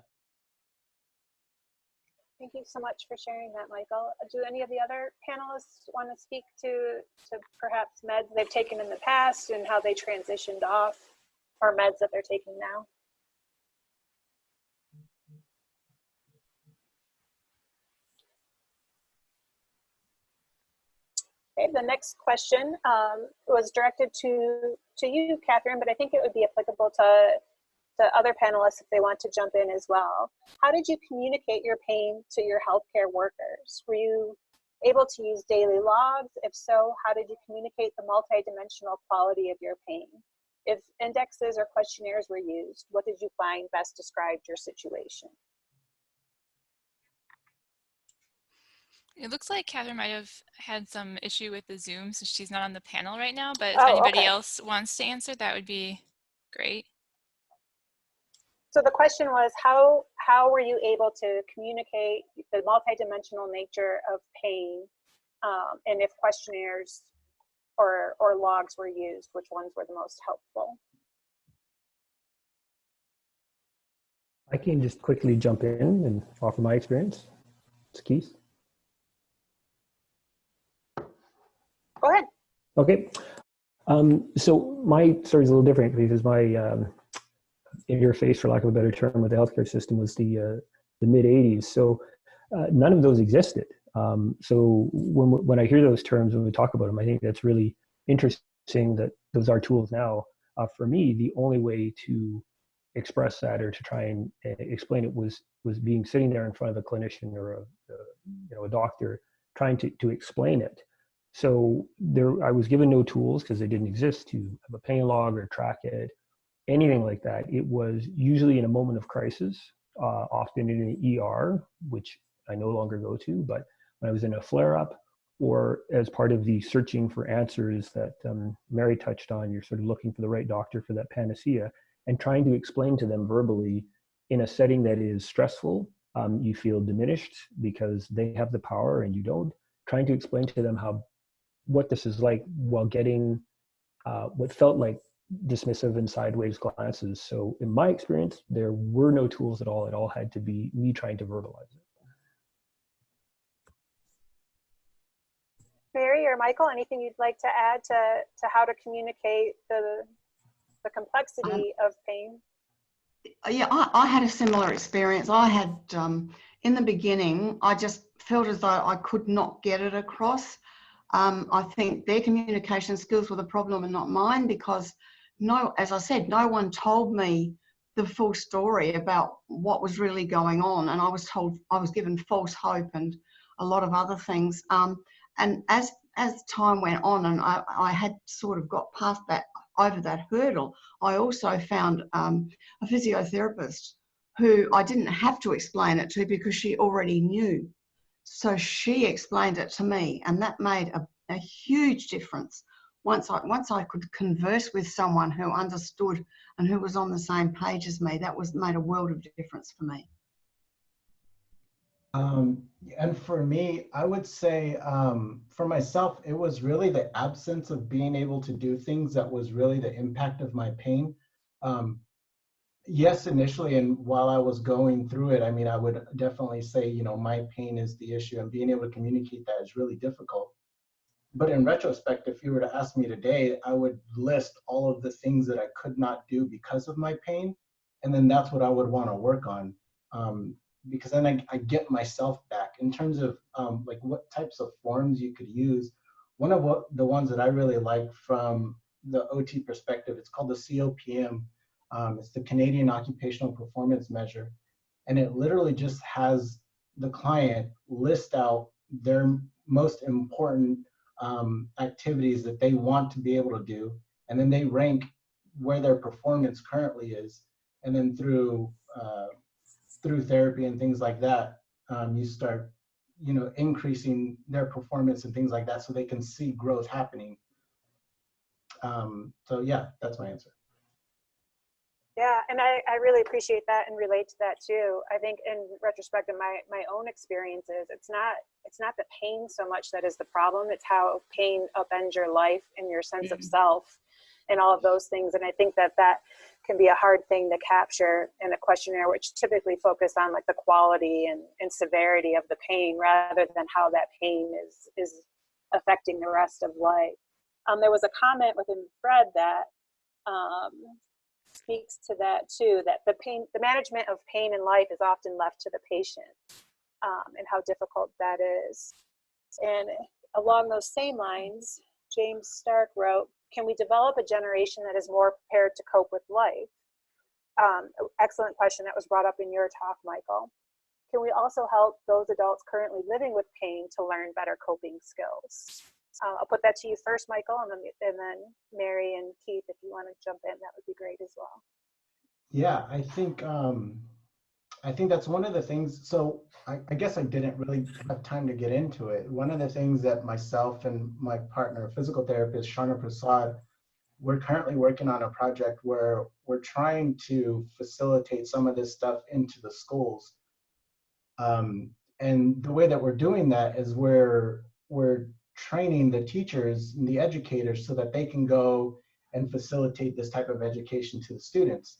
Thank you so much for sharing that, Michael. Do any of the other panelists want to speak to perhaps meds they've taken in the past and how they transitioned off, or meds that they're taking now? Okay, the next question was directed to you, Katherine, but I think it would be applicable to other panelists if they want to jump in as well. How did you communicate your pain to your healthcare workers? Were you able to use daily logs? If so, how did you communicate the multidimensional quality of your pain? If indexes or questionnaires were used, what did you find best described your situation? It looks like Catherine might have had some issue with the Zoom, so she's not on the panel right now, but if Oh, anybody okay. else wants to answer, that would be great. So the question was, how were you able to communicate the multidimensional nature of pain, and if questionnaires or logs were used, which ones were the most helpful? I can just quickly jump in and offer my experience. It's Keith. Go ahead. Okay. So my story is a little different because my interface, for lack of a better term, with the healthcare system was the mid 80s. So none of those existed. So when I hear those terms, when we talk about them, I think that's really interesting that those are tools now. For me, the only way to express that or to try and explain it was being sitting there in front of a clinician or a doctor trying to explain it. So I was given no tools because they didn't exist to have a pain log or track it, anything like that. It was usually in a moment of crisis, often in an ER, which I no longer go to, but when I was in a flare-up or as part of the searching for answers that Mary touched on, you're sort of looking for the right doctor for that panacea and trying to explain to them verbally in a setting that is stressful. You feel diminished because they have the power and you don't. Trying to explain to them what this is like while getting what felt like dismissive and sideways glances. So in my experience, there were no tools at all. It all had to be me trying to verbalize it. Mary or Michael, anything you'd like to add to how to communicate the complexity of pain? Yeah, I had a similar experience. I had, in the beginning, I just felt as though I could not get it across. I think their communication skills were the problem and not mine because as I said, no one told me the full story about what was really going on. And I was given false hope and a lot of other things. And as time went on and I had sort of got past that, over that hurdle, I also found a physiotherapist who I didn't have to explain it to because she already knew. So she explained it to me, and that made a huge difference. Once I could converse with someone who understood and who was on the same page as me, that made a world of difference for me. And for me, I would say for myself, it was really the absence of being able to do things that was really the impact of my pain. Yes, initially, and while I was going through it, I mean, I would definitely say, my pain is the issue, and being able to communicate that is really difficult. But in retrospect, if you were to ask me today, I would list all of the things that I could not do because of my pain. And then that's what I would want to work on. Because then I get myself back in terms of like what types of forms you could use. One of the ones that I really like from the OT perspective, it's called the COPM. It's the Canadian Occupational Performance Measure. And it literally just has the client list out their most important activities that they want to be able to do. And then they rank where their performance currently is. And then through therapy and things like that, you start, increasing their performance and things like that so they can see growth happening. So yeah, that's my answer. Yeah, and I really appreciate that and relate to that too. I think in retrospect of my own experiences, it's not the pain so much that is the problem, it's how pain upends your life and your sense of self and all of those things. And I think that can be a hard thing to capture in a questionnaire, which typically focus on like the quality and severity of the pain rather than how that pain is affecting the rest of life. There was a comment within the thread that speaks to that too, that the management of pain in life is often left to the patient, and how difficult that is. And along those same lines, James Stark wrote, can we develop a generation that is more prepared to cope with life? Excellent question that was brought up in your talk, Michael. Can we also help those adults currently living with pain to learn better coping skills? I'll put that to you first, Michael, and then Mary and Keith, if you want to jump in, that would be great as well. Yeah, I think I think that's one of the things. So I guess I didn't really have time to get into it. One of the things that myself and my partner, physical therapist Sharna Prasad, we're currently working on a project where we're trying to facilitate some of this stuff into the schools. And the way that we're doing that is we're training the teachers and the educators so that they can go and facilitate this type of education to the students.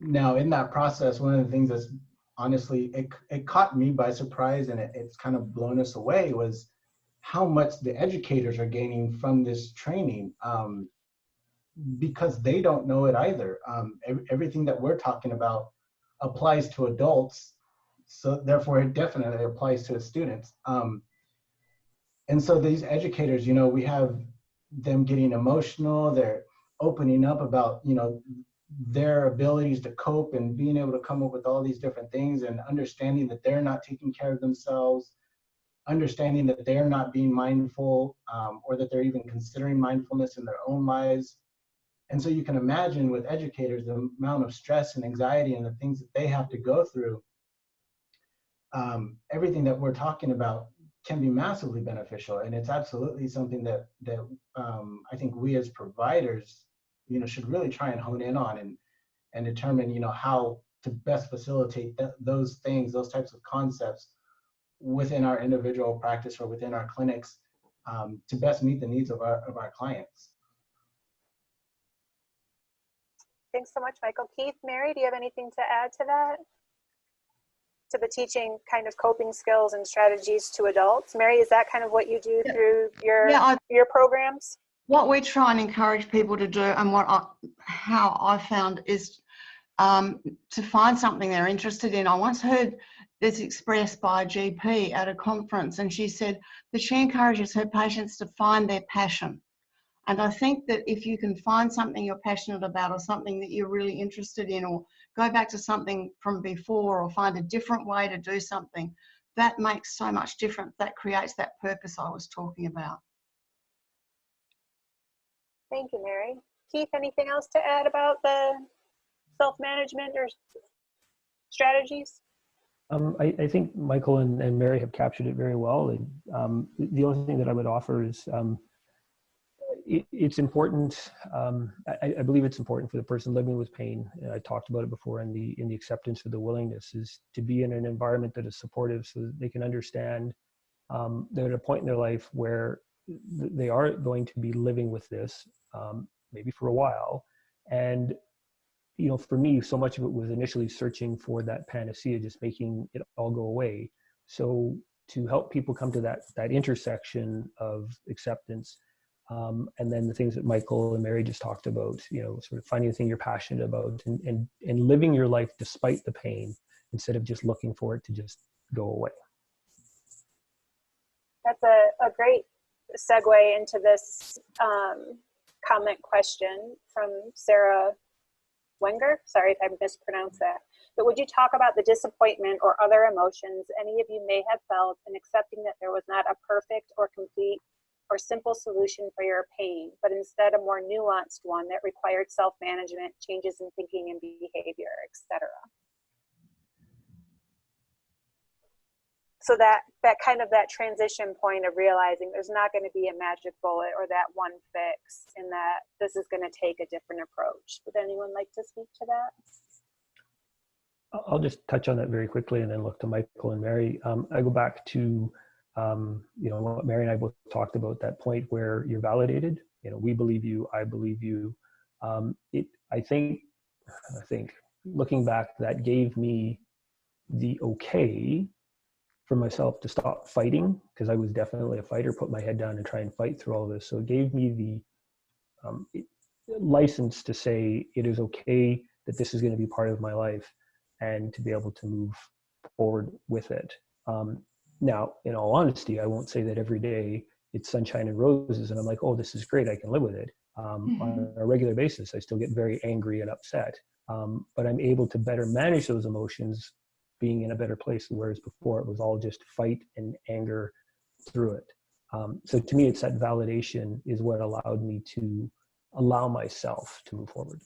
Now, in that process, one of the things that's honestly, it caught me by surprise, and it's kind of blown us away, was how much the educators are gaining from this training, because they don't know it either. Everything that we're talking about applies to adults, so therefore it definitely applies to the students. And so these educators, you know, we have them getting emotional, they're opening up about, you know, their abilities to cope and being able to come up with all these different things, and understanding that they're not taking care of themselves, understanding that they're not being mindful, or that they're even considering mindfulness in their own lives. And so you can imagine with educators, the amount of stress and anxiety and the things that they have to go through. Everything that we're talking about can be massively beneficial, and it's absolutely something that I think we as providers, you know, should really try and hone in on, and determine, you know, how to best facilitate those things, those types of concepts within our individual practice or within our clinics, to best meet the needs of our clients. Thanks so much, Michael. Keith, Mary, do you have anything to add to that? To the teaching kind of coping skills and strategies to adults? Mary, is that kind of what you do through your programs? What we try and encourage people to do, and how I found, is to find something they're interested in. I once heard this expressed by a GP at a conference, and she said that she encourages her patients to find their passion. And I think that if you can find something you're passionate about, or something that you're really interested in, or go back to something from before, or find a different way to do something, that makes so much difference. That creates that purpose I was talking about. Thank you, Mary. Keith, anything else to add about the self-management or strategies? I think Michael and Mary have captured it very well. The only thing that I would offer is it's important. I believe it's important for the person living with pain. And I talked about it before in the acceptance or the willingness, is to be in an environment that is supportive, so that they can understand they're at a point in their life where they are going to be living with this, maybe for a while. And, you know, for me, so much of it was initially searching for that panacea, just making it all go away. So to help people come to that intersection of acceptance, and then the things that Michael and Mary just talked about, you know, sort of finding the thing you're passionate about, and living your life despite the pain, instead of just looking for it to just go away. That's a great segue into this comment question from Sarah Wenger. Sorry if I mispronounced that. But would you talk about the disappointment or other emotions any of you may have felt in accepting that there was not a perfect or complete or simple solution for your pain, but instead a more nuanced one that required self-management, changes in thinking and behavior, etc.? So that kind of that transition point of realizing there's not going to be a magic bullet or that one fix, and that this is going to take a different approach. Would anyone like to speak to that? I'll just touch on that very quickly and then look to Michael and Mary. I go back to you know, what Mary and I both talked about, that point where you're validated. You know, we believe you, I believe you. I think looking back, that gave me the okay for myself to stop fighting, because I was definitely a fighter, put my head down and try and fight through all this. So it gave me the license to say it is okay that this is going to be part of my life, and to be able to move forward with it. Now, in all honesty, I won't say that every day it's sunshine and roses and I'm like, oh, this is great, I can live with it. On a regular basis, I still get very angry and upset, but I'm able to better manage those emotions, being in a better place, whereas before it was all just fight and anger through it. So to me, it's that validation is what allowed me to allow myself to move forward.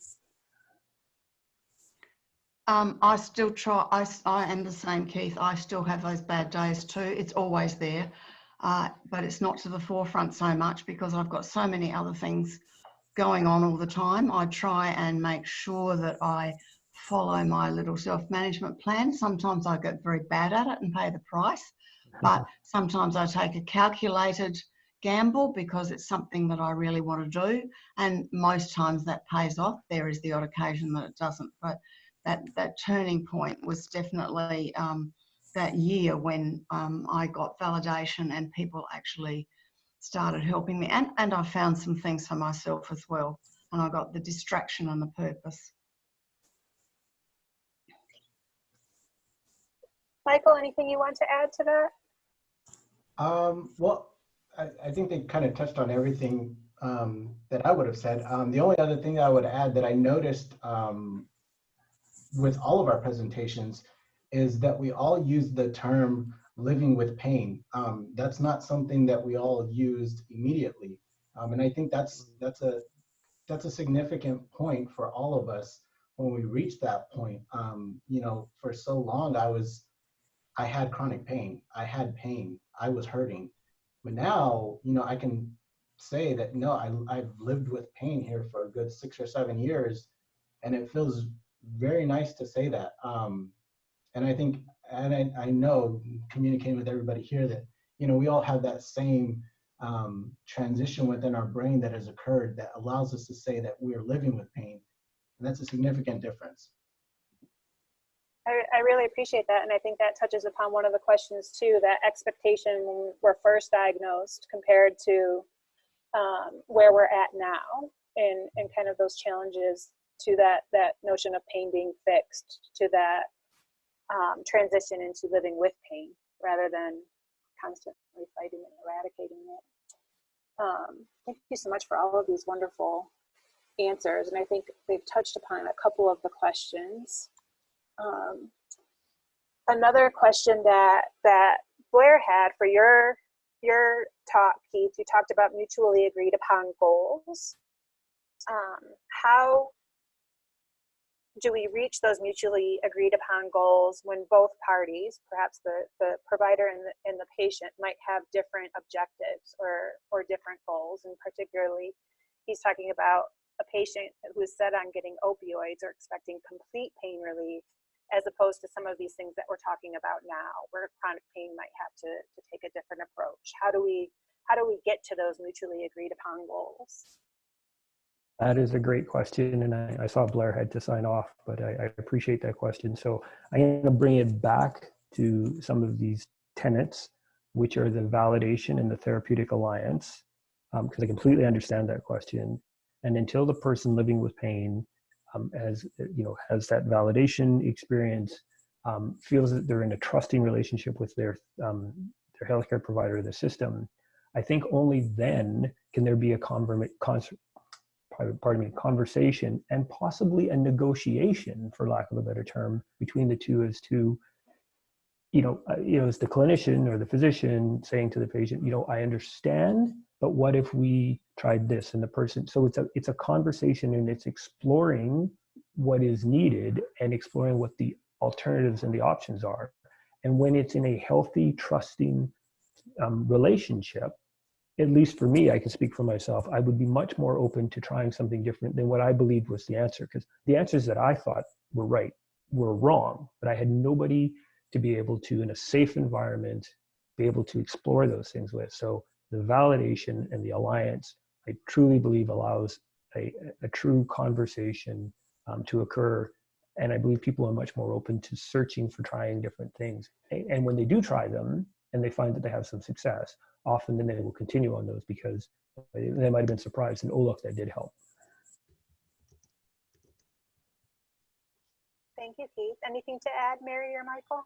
I still try. I am the same, Keith. I still have those bad days too. It's always there, but it's not to the forefront so much because I've got so many other things going on all the time. I try and make sure that I follow my little self-management plan. Sometimes I get very bad at it and pay the price, but sometimes I take a calculated gamble because it's something that I really want to do, and most times that pays off. There is the odd occasion that it doesn't, but that turning point was definitely that year when I got validation and people actually started helping me, and I found some things for myself as well, and I got the distraction and the purpose. Michael, anything you want to add to that? Well, I think they kind of touched on everything that I would have said. The only other thing I would add that I noticed with all of our presentations is that we all use the term living with pain. That's not something that we all used immediately. And I think that's a significant point for all of us when we reach that point. You know, for so long I had chronic pain. I had pain. I was hurting. But now, you know, I can say that, no, I've lived with pain here for a good 6 or 7 years, and it feels very nice to say that. And I think, and I know, communicating with everybody here, that, you know, we all have that same transition within our brain that has occurred that allows us to say that we're living with pain. And that's a significant difference. I really appreciate that, and I think that touches upon one of the questions too, that expectation when we're first diagnosed compared to where we're at now, and kind of those challenges to that notion of pain being fixed, to that transition into living with pain rather than constantly fighting and eradicating it. Thank you so much for all of these wonderful answers, and I think they've touched upon a couple of the questions. Another question that Blair had for your talk, Keith, you talked about mutually agreed upon goals. How do we reach those mutually agreed upon goals when both parties, perhaps the provider and the patient, might have different objectives or different goals? And particularly, he's talking about a patient who is set on getting opioids or expecting complete pain relief, as opposed to some of these things that we're talking about now, where chronic pain might have to take a different approach. How do we get to those mutually agreed upon goals? That is a great question, and I saw Blair had to sign off, but I appreciate that question. So I'm going to bring it back to some of these tenets, which are the validation and the therapeutic alliance, because I completely understand that question. And until the person living with pain has that validation experience, feels that they're in a trusting relationship with their healthcare provider, the system, I think only then can there be a conversation and possibly a negotiation, for lack of a better term, between the two as to, as the clinician or the physician saying to the patient, I understand, but what if we tried this? And the person, so it's a conversation, and it's exploring what is needed and exploring what the alternatives and the options are. And when it's in a healthy, trusting relationship, at least for me, I can speak for myself, I would be much more open to trying something different than what I believed was the answer, because the answers that I thought were right were wrong, but I had nobody to be able to, in a safe environment, be able to explore those things with. So the validation and the alliance, I truly believe, allows a true conversation to occur. And I believe people are much more open to searching for trying different things. And when they do try them and they find that they have some success, often then they will continue on those because they might have been surprised and, oh, look, that did help. Thank you, Keith. Anything to add, Mary or Michael?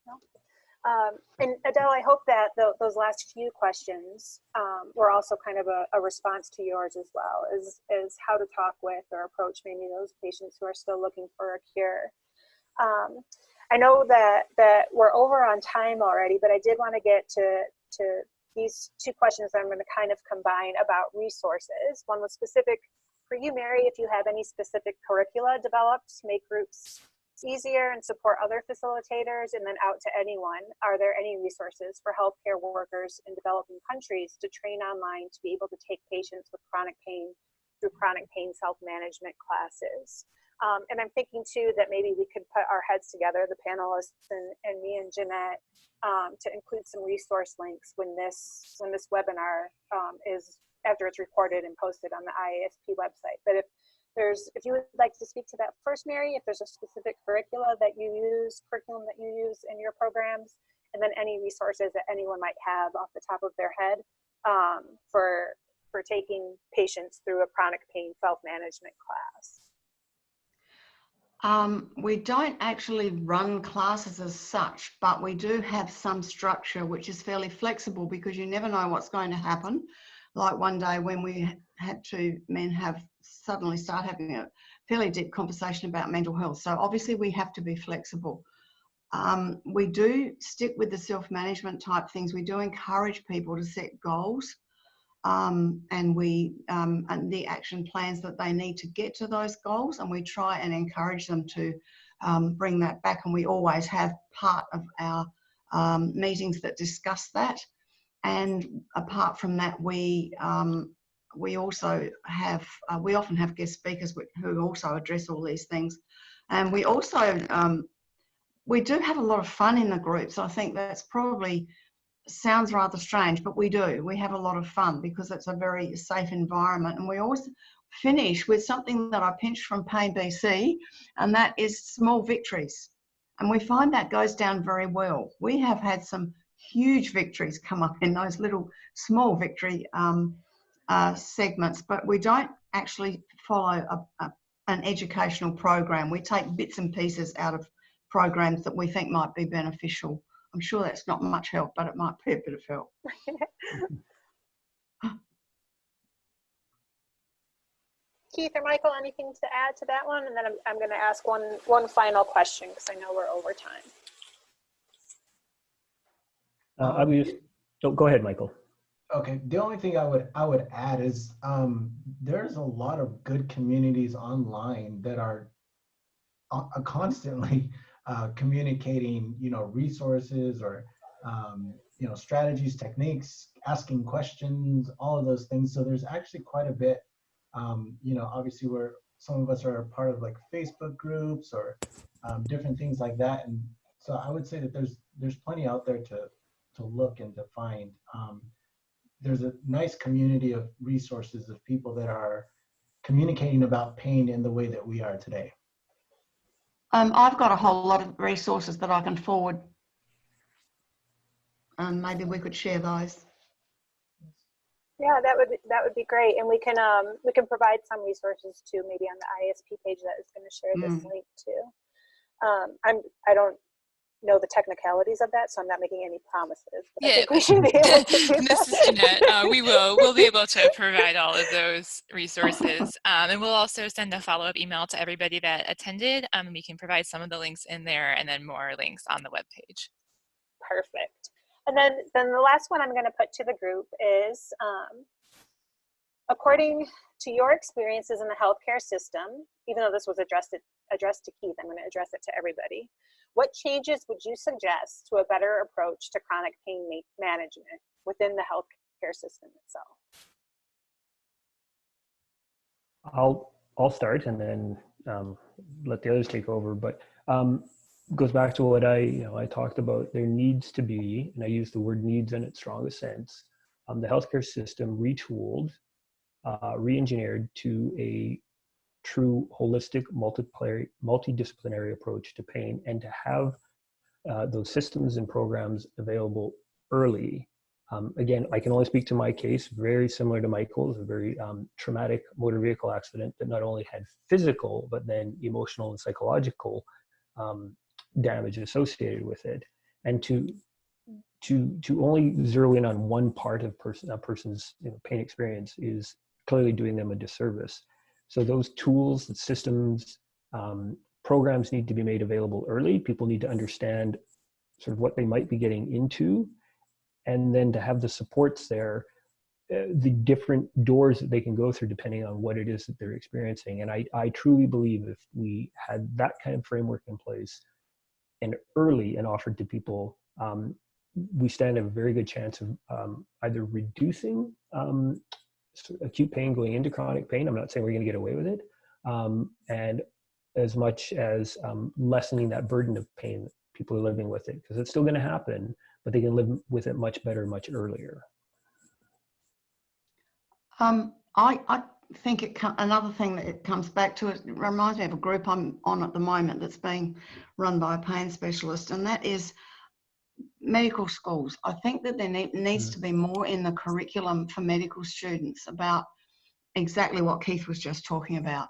No? And Adele, I hope that those last few questions were also kind of a response to yours as well, is how to talk with or approach maybe those patients who are still looking for a cure. I know that we're over on time already, but I did want to get to these two questions I'm going to kind of combine about resources. One was specific for you, Mary, if you have any specific curricula developed to make groups easier and support other facilitators, and then out to anyone, are there any resources for healthcare workers in developing countries to train online to be able to take patients with chronic pain through chronic pain self-management classes? And I'm thinking too that maybe we could put our heads together, the panelists and me and Jeanette, to include some resource links when this webinar is, after it's recorded and posted on the IASP website. But if you would like to speak to that first, Mary, if there's a specific curriculum that you use in your programs, and then any resources that anyone might have off the top of their head for taking patients through a chronic pain self-management class. We don't actually run classes as such, but we do have some structure which is fairly flexible, because you never know what's going to happen. Like one day when we had two men suddenly start having a fairly deep conversation about mental health. So obviously we have to be flexible. We do stick with the self-management type things. We do encourage people to set goals, and the action plans that they need to get to those goals, and we try and encourage them to bring that back. And we always have part of our meetings that discuss that. And apart from that, we also have we often have guest speakers who also address all these things. And we also we do have a lot of fun in the groups. I think that's probably sounds rather strange, but we do. We have a lot of fun because it's a very safe environment. And we always finish with something that I pinched from Pain BC, and that is small victories. And we find that goes down very well. We have had some huge victories come up in those little small victory segments, but we don't actually follow an educational program. We take bits and pieces out of programs that we think might be beneficial. I'm sure that's not much help, but it might be a bit of help. Keith or Michael, anything to add to that one? And then I'm going to ask one final question because I know we're over time. Go ahead, Michael. Okay, the only thing I would add is there's a lot of good communities online that are constantly communicating, resources or strategies, techniques, asking questions, all of those things. So there's actually quite a bit. Obviously some of us are part of like Facebook groups or different things like that, and so I would say that there's plenty out there to look and to find. There's a nice community of resources of people that are communicating about pain in the way that we are today. I've got a whole lot of resources that I can forward. Maybe we could share those. Yeah, that would be great, and we can provide some resources too, maybe on the IASP page that is going to share this link too. I don't know the technicalities of that, so I'm not making any promises. But I think we should be able to do this is Jeanette. We'll be able to provide all of those resources, and we'll also send a follow-up email to everybody that attended. We can provide some of the links in there, and then more links on the webpage. Perfect. And then the last one I'm going to put to the group is, according to your experiences in the healthcare system, even though this was addressed to Keith, I'm going to address it to everybody. What changes would you suggest to a better approach to chronic pain management within the healthcare system itself? I'll start and then let the others take over. But goes back to what I talked about. There needs to be, and I use the word needs in its strongest sense, the healthcare system retooled, re-engineered to a true holistic multidisciplinary approach to pain, and to have those systems and programs available early. Again, I can only speak to my case, very similar to Michael's, a very traumatic motor vehicle accident that not only had physical, but then emotional and psychological damage associated with it. And to only zero in on one part of a person's pain experience is clearly doing them a disservice. So those tools, systems, programs need to be made available early. People need to understand sort of what they might be getting into, and then to have the supports there, the different doors that they can go through depending on what it is that they're experiencing. And I truly believe if we had that kind of framework in place and early and offered to people, we stand a very good chance of either reducing acute pain going into chronic pain. I'm not saying we're going to get away with it. And as much as lessening that burden of pain that people are living with it, because it's still going to happen, but they can live with it much better, much earlier. I think another thing that it comes back to, it reminds me of a group I'm on at the moment that's being run by a pain specialist, and that is medical schools. I think that there needs to be more in the curriculum for medical students about exactly what Keith was just talking about.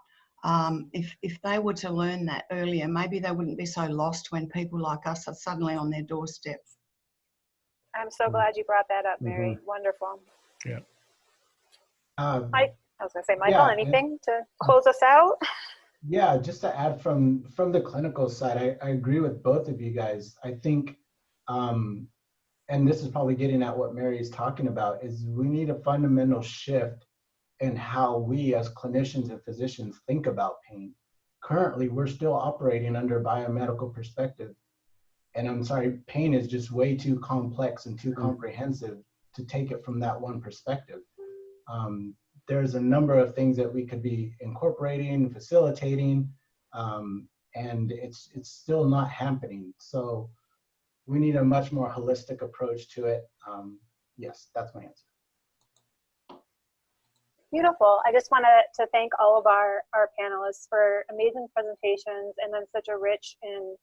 If they were to learn that earlier, maybe they wouldn't be so lost when people like us are suddenly on their doorstep. I'm so glad you brought that up, Mary. Wonderful. Yeah. I was going to say, Michael, anything to close us out? Yeah, just to add from the clinical side, I agree with both of you guys. I think, and this is probably getting at what Mary is talking about, is we need a fundamental shift in how we as clinicians and physicians think about pain. Currently, we're still operating under a biomedical perspective. And I'm sorry, pain is just way too complex and too comprehensive to take it from that one perspective. There's a number of things that we could be incorporating, facilitating, and it's still not happening. So we need a much more holistic approach to it. Yes, that's my answer. Beautiful. I just want to thank all of our panelists for amazing presentations and then such a rich and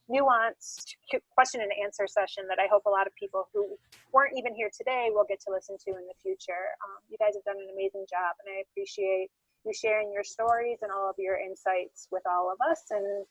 nuanced question and answer session that I hope a lot of people who weren't even here today will get to listen to in the future. You guys have done an amazing job, and I appreciate you sharing your stories and all of your insights with all of us. And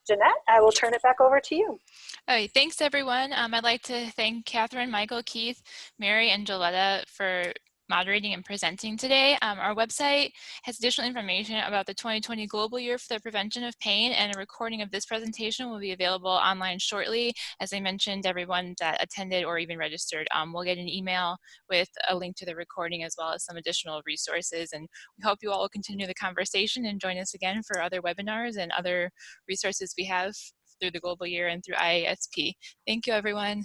Jeanette, I will turn it back over to you. All right, thanks everyone. I'd like to thank Katherine, Michael, Keith, Mary, and Joletta for moderating and presenting today. Our website has additional information about the 2020 Global Year for the Prevention of Pain, and a recording of this presentation will be available online shortly. As I mentioned, everyone that attended or even registered will get an email with a link to the recording as well as some additional resources. And we hope you all will continue the conversation and join us again for other webinars and other resources we have through the Global Year and through IASP. Thank you, everyone.